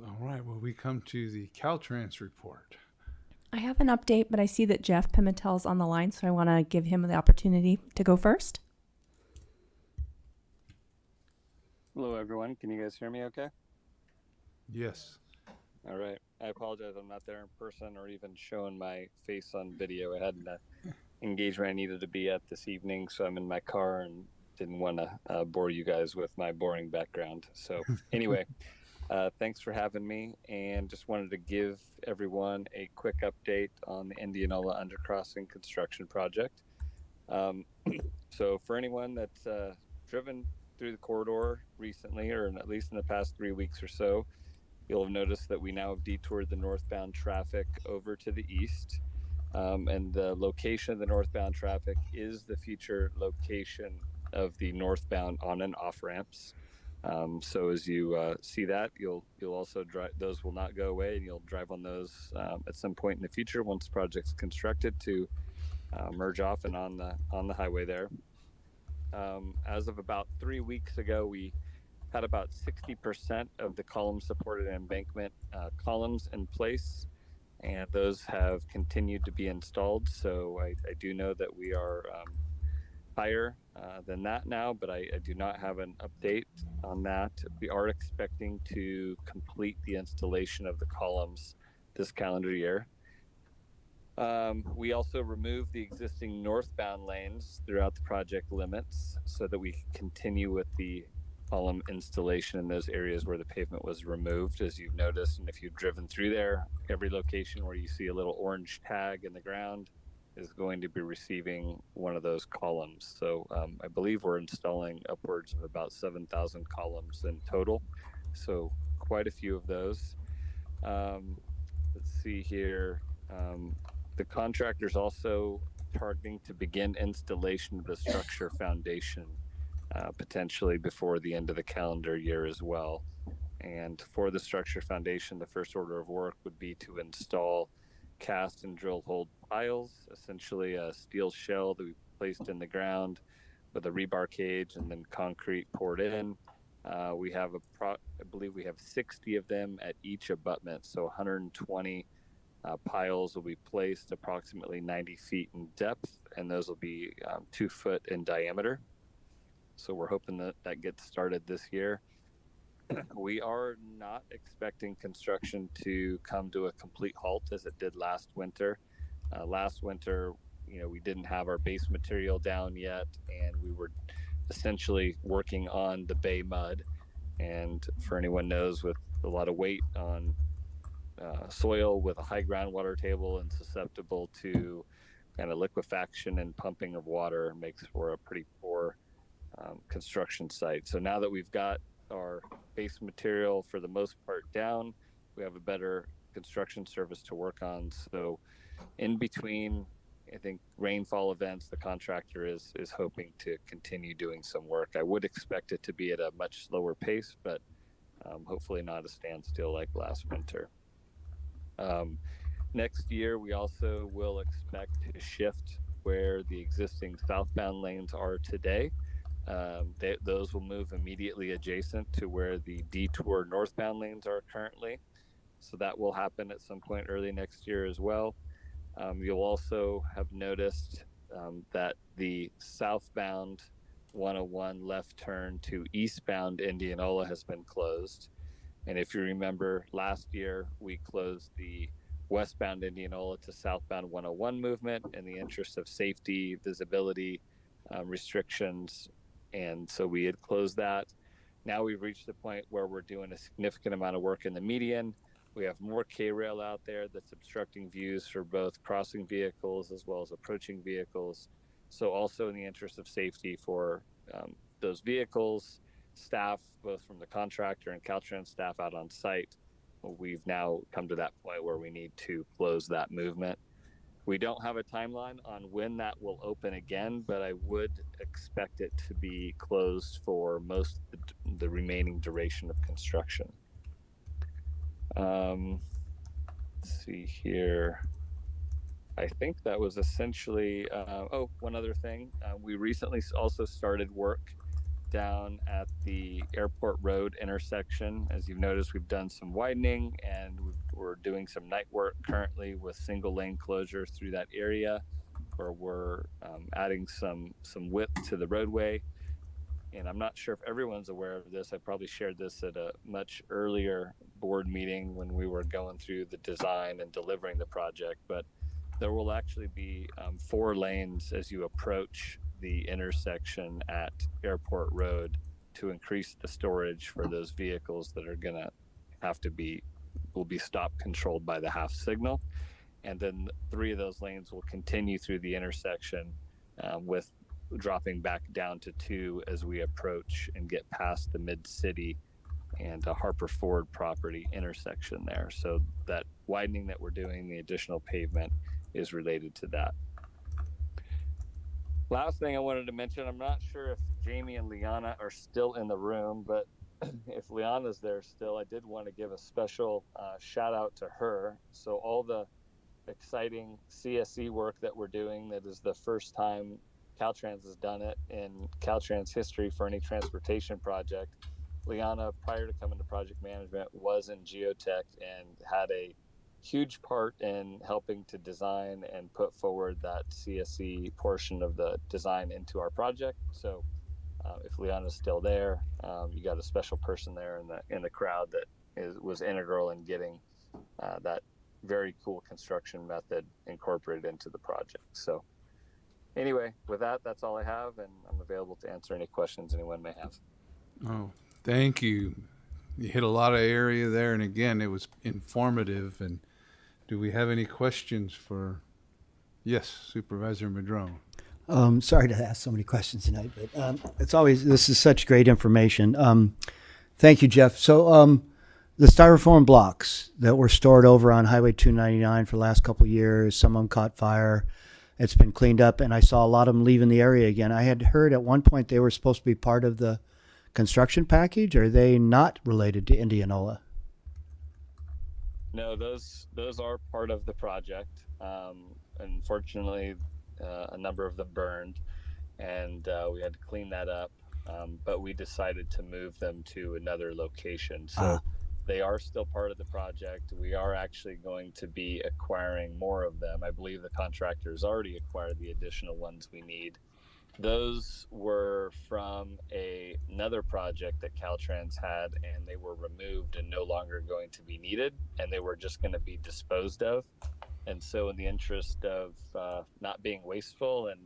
All right, well, we come to the Caltrans report. I have an update, but I see that Jeff Pimentel's on the line, so I want to give him the opportunity to go first. Hello, everyone. Can you guys hear me okay? Yes. All right. I apologize. I'm not there in person or even showing my face on video. I had an engagement I needed to be at this evening, so I'm in my car and didn't want to bore you guys with my boring background. So anyway, thanks for having me, and just wanted to give everyone a quick update on the Indianola Undercrossing construction project. So for anyone that's driven through the corridor recently, or at least in the past 3 weeks or so, you'll have noticed that we now have detoured the northbound traffic over to the east. And the location of the northbound traffic is the future location of the northbound on and off ramps. So as you see that, you'll also drive, those will not go away, and you'll drive on those at some point in the future once the project's constructed to merge off and on the highway there. As of about 3 weeks ago, we had about 60% of the column supported embankment columns in place, and those have continued to be installed. So I do know that we are higher than that now, but I do not have an update on that. We are expecting to complete the installation of the columns this calendar year. We also removed the existing northbound lanes throughout the project limits so that we can continue with the column installation in those areas where the pavement was removed. As you've noticed, and if you've driven through there, every location where you see a little orange tag in the ground is going to be receiving one of those columns. So I believe we're installing upwards of about 7,000 columns in total. So quite a few of those. Let's see here. The contractor's also targeting to begin installation of the structure foundation potentially before the end of the calendar year as well. And for the structure foundation, the first order of work would be to install cast and drill hole piles, essentially a steel shell that we placed in the ground with a rebar cage and then concrete poured in. We have I believe we have 60 of them at each abutment, so 120 piles will be placed approximately 90 feet in depth, and those will be 2 foot in diameter. So we're hoping that that gets started this year. We are not expecting construction to come to a complete halt as it did last winter. Last winter, we didn't have our base material down yet, and we were essentially working on the bay mud. And for anyone knows, with a lot of weight on soil with a high groundwater table and susceptible to kind of liquefaction and pumping of water, makes for a pretty poor construction site. So now that we've got our base material for the most part down, we have a better construction service to work on. So in between, I think, rainfall events, the contractor is hoping to continue doing some work. I would expect it to be at a much slower pace, but hopefully not a standstill like last winter. Next year, we also will expect to shift where the existing southbound lanes are today. Those will move immediately adjacent to where the detour northbound lanes are currently. So that will happen at some point early next year as well. You'll also have noticed that the southbound 101 left turn to eastbound Indianola has been closed. And if you remember, last year we closed the westbound Indianola to southbound 101 movement in the interest of safety, visibility, restrictions. And so we had closed that. Now we've reached the point where we're doing a significant amount of work in the median. We have more K-rail out there that's obstructing views for both crossing vehicles as well as approaching vehicles. So also in the interest of safety for those vehicles, staff, both from the contractor and Caltrans staff out on site, we've now come to that point where we need to close that movement. We don't have a timeline on when that will open again, but I would expect it to be closed for most of the remaining duration of construction. Let's see here. I think that was essentially, one other thing. We recently also started work down at the Airport Road intersection. As you've noticed, we've done some widening, and we're doing some night work currently with single lane closure through that area, where we're adding some width to the roadway. And I'm not sure if everyone's aware of this. I probably shared this at a much earlier board meeting when we were going through the design and delivering the project, but there will actually be 4 lanes as you approach the intersection at Airport Road to increase the storage for those vehicles that are gonna will be stop controlled by the half signal. And then 3 of those lanes will continue through the intersection with dropping back down to 2 as we approach and get past the Mid-City and Harper Ford property intersection there. So that widening that we're doing, the additional pavement, is related to that. Last thing I wanted to mention, I'm not sure if Jamie and Liana are still in the room, but if Liana's there still, I did want to give a special shout out to her. So all the exciting CSE work that we're doing, that is the first time Caltrans has done it in Caltrans history for any transportation project. Liana, prior to coming to project management, was in geotech and had a huge part in helping to design and put forward that CSE portion of the design into our project. So if Liana's still there, you got a special person there in the crowd that was integral in getting that very cool construction method incorporated into the project. So anyway, with that, that's all I have, and I'm available to answer any questions anyone may have. Oh, thank you. You hit a lot of area there, and again, it was informative. And do we have any questions for, yes, Supervisor Madrone? Sorry to ask so many questions tonight, but this is such great information. Thank you, Jeff. So the styrofoam blocks that were stored over on Highway 299 for the last couple of years, some of them caught fire. It's been cleaned up, and I saw a lot of them leaving the area again. I had heard at one point they were supposed to be part of the construction package. Are they not related to Indianola? No, those are part of the project. Unfortunately, a number of them burned, and we had to clean that up. But we decided to move them to another location. So they are still part of the project. We are actually going to be acquiring more of them. I believe the contractor has already acquired the additional ones we need. Those were from another project that Caltrans had, and they were removed and no longer going to be needed, and they were just going to be disposed of. And so, in the interest of not being wasteful and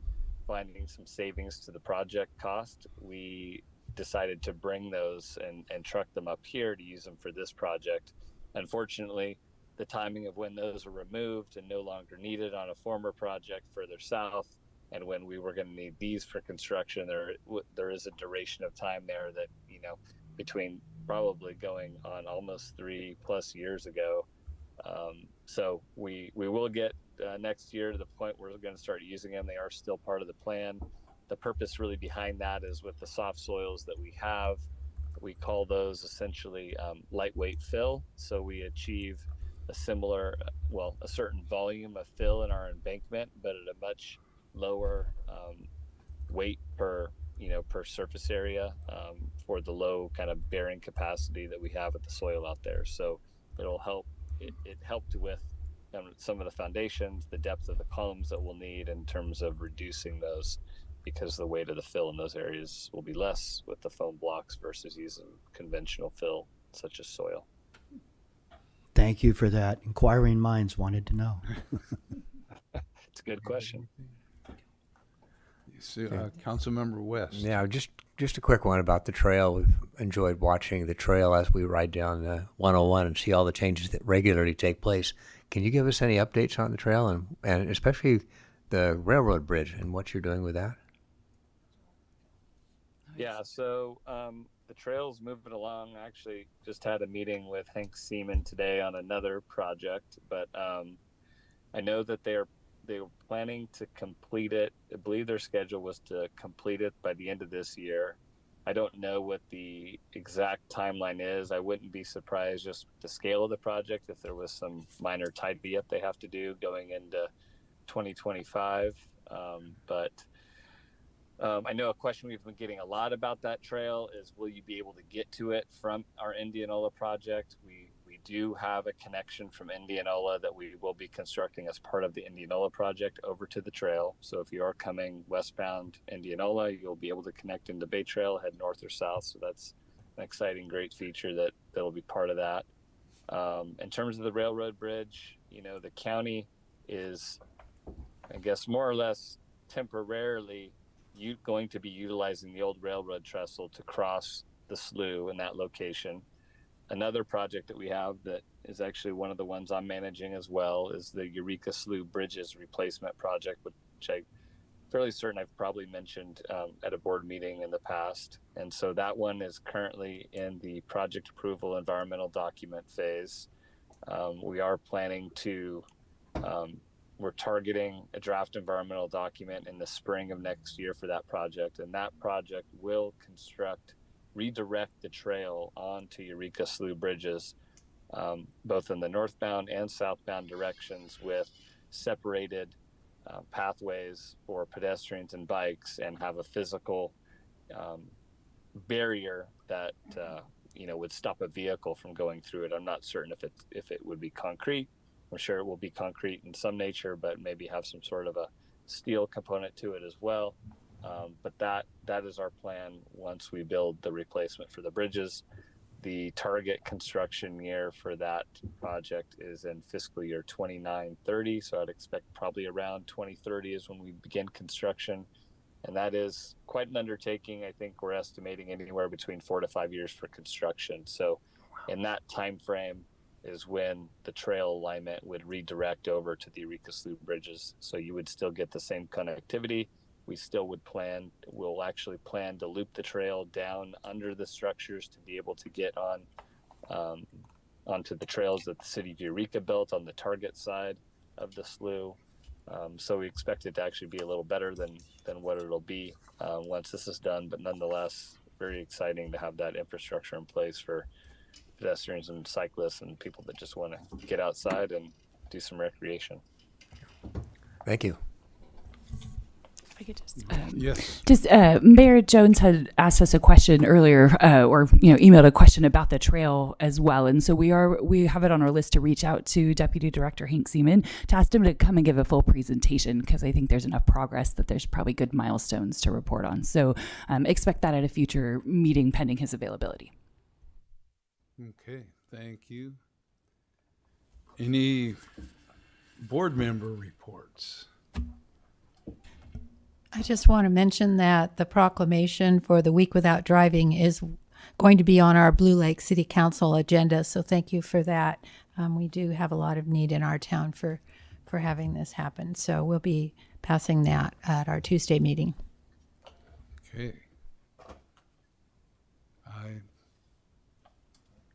finding some savings to the project cost, we decided to bring those and truck them up here to use them for this project. Unfortunately, the timing of when those were removed and no longer needed on a former project further south, and when we were going to need these for construction, there is a duration of time there that, between probably going on almost 3+ years ago. So we will get next year to the point where we're going to start using them. They are still part of the plan. The purpose really behind that is with the soft soils that we have, we call those essentially lightweight fill. So we achieve a similar, a certain volume of fill in our embankment, but at a much lower weight per surface area for the low kind of bearing capacity that we have at the soil out there. So it'll help. It helped with some of the foundations, the depth of the columns that we'll need in terms of reducing those, because the weight of the fill in those areas will be less with the foam blocks versus using conventional fill such as soil. Thank you for that. Inquiring minds wanted to know. It's a good question. Councilmember West. Yeah, just a quick one about the trail. We've enjoyed watching the trail as we ride down the 101 and see all the changes that regularly take place. Can you give us any updates on the trail and especially the railroad bridge and what you're doing with that? Yeah, so the trail's moving along. I actually just had a meeting with Hank Seaman today on another project, but I know that they were planning to complete it. I believe their schedule was to complete it by the end of this year. I don't know what the exact timeline is. I wouldn't be surprised just with the scale of the project if there was some minor tidy up they have to do going into 2025. But I know a question we've been getting a lot about that trail is, will you be able to get to it from our Indianola project? We do have a connection from Indianola that we will be constructing as part of the Indianola project over to the trail. So if you are coming westbound Indianola, you'll be able to connect into Bay Trail, head north or south. So that's an exciting, great feature that'll be part of that. In terms of the railroad bridge, the county is, I guess, more or less temporarily going to be utilizing the old railroad trestle to cross the slough in that location. Another project that we have that is actually one of the ones I'm managing as well is the Eureka Slough Bridges Replacement Project, which I'm fairly certain I've probably mentioned at a board meeting in the past. And so that one is currently in the project approval environmental document phase. We are planning to, we're targeting a draft environmental document in the spring of next year for that project. And that project will redirect the trail onto Eureka Slough Bridges, both in the northbound and southbound directions, with separated pathways for pedestrians and bikes, and have a physical barrier that would stop a vehicle from going through it. I'm not certain if it would be concrete. I'm sure it will be concrete in some nature, but maybe have some sort of a steel component to it as well. But that is our plan once we build the replacement for the bridges. The target construction year for that project is in fiscal year 29-30. So I'd expect probably around 2030 is when we begin construction. And that is quite an undertaking. I think we're estimating anywhere between 4 to 5 years for construction. So in that time frame is when the trail alignment would redirect over to the Eureka Slough Bridges. So you would still get the same connectivity. We still we'll actually plan to loop the trail down under the structures to be able to get onto the trails that the city of Eureka built on the target side of the slough. So we expect it to actually be a little better than what it'll be once this is done, but nonetheless, very exciting to have that infrastructure in place for pedestrians and cyclists and people that just want to get outside and do some recreation. Thank you. If I could just, Yes. Just Mayor Jones had asked us a question earlier, or emailed a question about the trail as well, and so we have it on our list to reach out to Deputy Director Hank Seaman to ask him to come and give a full presentation, because I think there's enough progress that there's probably good milestones to report on. So expect that at a future meeting pending his availability. Okay, thank you. Any board member reports? I just want to mention that the proclamation for the Week Without Driving is going to be on our Blue Lake City Council agenda, so thank you for that. We do have a lot of need in our town for having this happen, so we'll be passing that at our Tuesday meeting. Okay.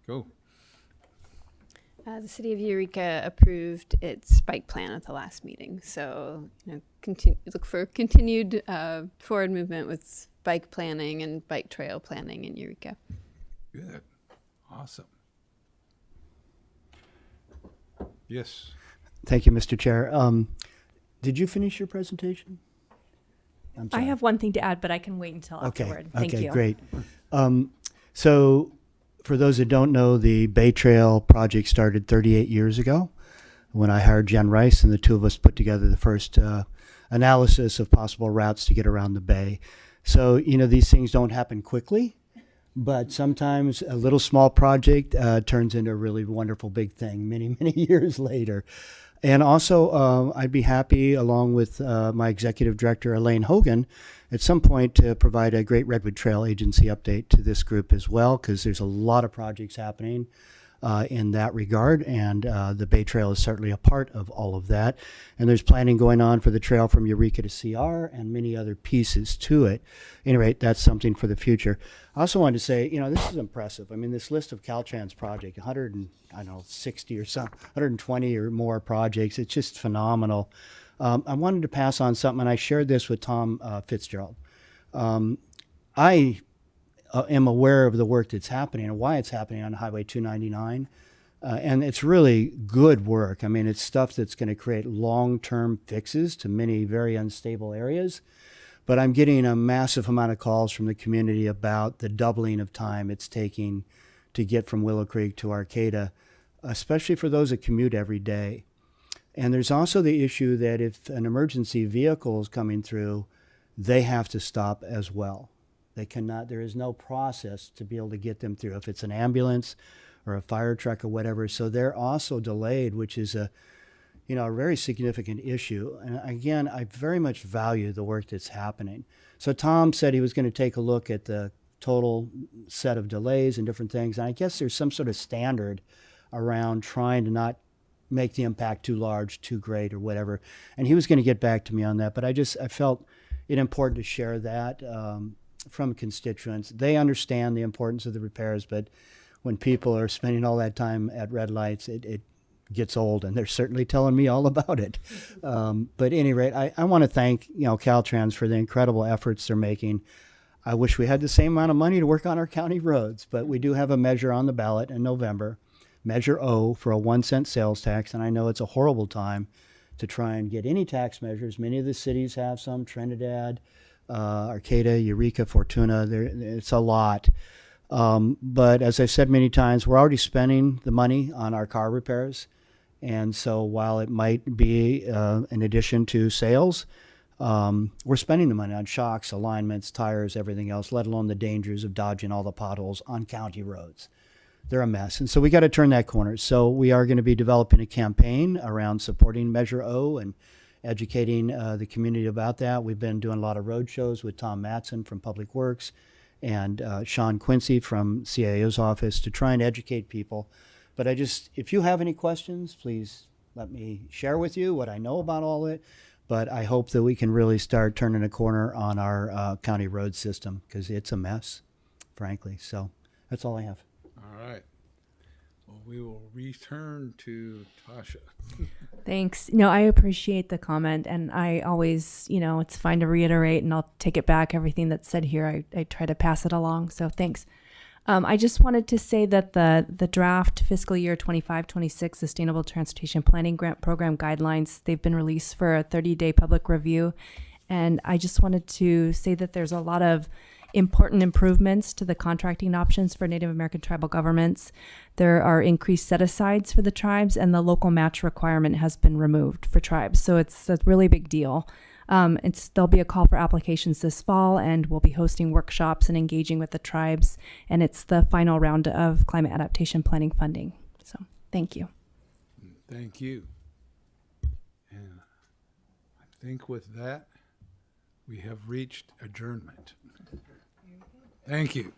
Go. The city of Eureka approved its bike plan at the last meeting, so look for continued forward movement with bike planning and bike trail planning in Eureka. Good. Awesome. Yes. Thank you, Mr. Chair. Did you finish your presentation? I have one thing to add, but I can wait until afterward. Thank you. Okay, great. So for those that don't know, the Bay Trail project started 38 years ago when I hired Jen Rice, and the two of us put together the first analysis of possible routes to get around the bay. So, these things don't happen quickly, but sometimes a little small project turns into a really wonderful big thing many, many years later. And also, I'd be happy, along with my executive director, Elaine Hogan, at some point to provide a Great Redwood Trail Agency update to this group as well, because there's a lot of projects happening in that regard, and the Bay Trail is certainly a part of all of that. And there's planning going on for the trail from Eureka to CR and many other pieces to it. At any rate, that's something for the future. I also wanted to say, this is impressive. I mean, this list of Caltrans project, 160 or some, 120 or more projects, it's just phenomenal. I wanted to pass on something, and I shared this with Tom Fitzgerald. I am aware of the work that's happening and why it's happening on Highway 299. And it's really good work. I mean, it's stuff that's going to create long-term fixes to many very unstable areas. But I'm getting a massive amount of calls from the community about the doubling of time it's taking to get from Willow Creek to Arcata, especially for those that commute every day. And there's also the issue that if an emergency vehicle is coming through, they have to stop as well. They cannot, there is no process to be able to get them through, if it's an ambulance or a fire truck or whatever. So they're also delayed, which is a very significant issue. And again, I very much value the work that's happening. So Tom said he was going to take a look at the total set of delays and different things. And I guess there's some sort of standard around trying to not make the impact too large, too great, or whatever. And he was going to get back to me on that. But I felt it important to share that from constituents. They understand the importance of the repairs, but when people are spending all that time at red lights, it gets old, and they're certainly telling me all about it. But at any rate, I want to thank Caltrans for the incredible efforts they're making. I wish we had the same amount of money to work on our county roads, but we do have a measure on the ballot in November, Measure O, for a 1-cent sales tax, and I know it's a horrible time to try and get any tax measures. Many of the cities have some, Trinidad, Arcata, Eureka, Fortuna. It's a lot. But as I've said many times, we're already spending the money on our car repairs. And so while it might be in addition to sales, we're spending the money on shocks, alignments, tires, everything else, let alone the dangers of dodging all the potholes on county roads. They're a mess. And so we got to turn that corner. So we are going to be developing a campaign around supporting Measure O and educating the community about that. We've been doing a lot of road shows with Tom Matson from Public Works and Sean Quincy from CIO's office to try and educate people. But if you have any questions, please let me share with you what I know about all of it. But I hope that we can really start turning a corner on our county road system, because it's a mess, frankly. So that's all I have. All right. Well, we will return to Tasha. Thanks. No, I appreciate the comment, and I always, it's fine to reiterate, and I'll take it back. Everything that's said here, I try to pass it along. So thanks. I just wanted to say that the draft fiscal year 25-26 Sustainable Transportation Planning Grant Program guidelines, they've been released for a 30-day public review. And I just wanted to say that there's a lot of important improvements to the contracting options for Native American tribal governments. There are increased set-asides for the tribes, and the local match requirement has been removed for tribes. So it's a really big deal. There'll be a call for applications this fall, and we'll be hosting workshops and engaging with the tribes. And it's the final round of climate adaptation planning funding. So thank you. Thank you. And I think with that, we have reached adjournment. Thank you.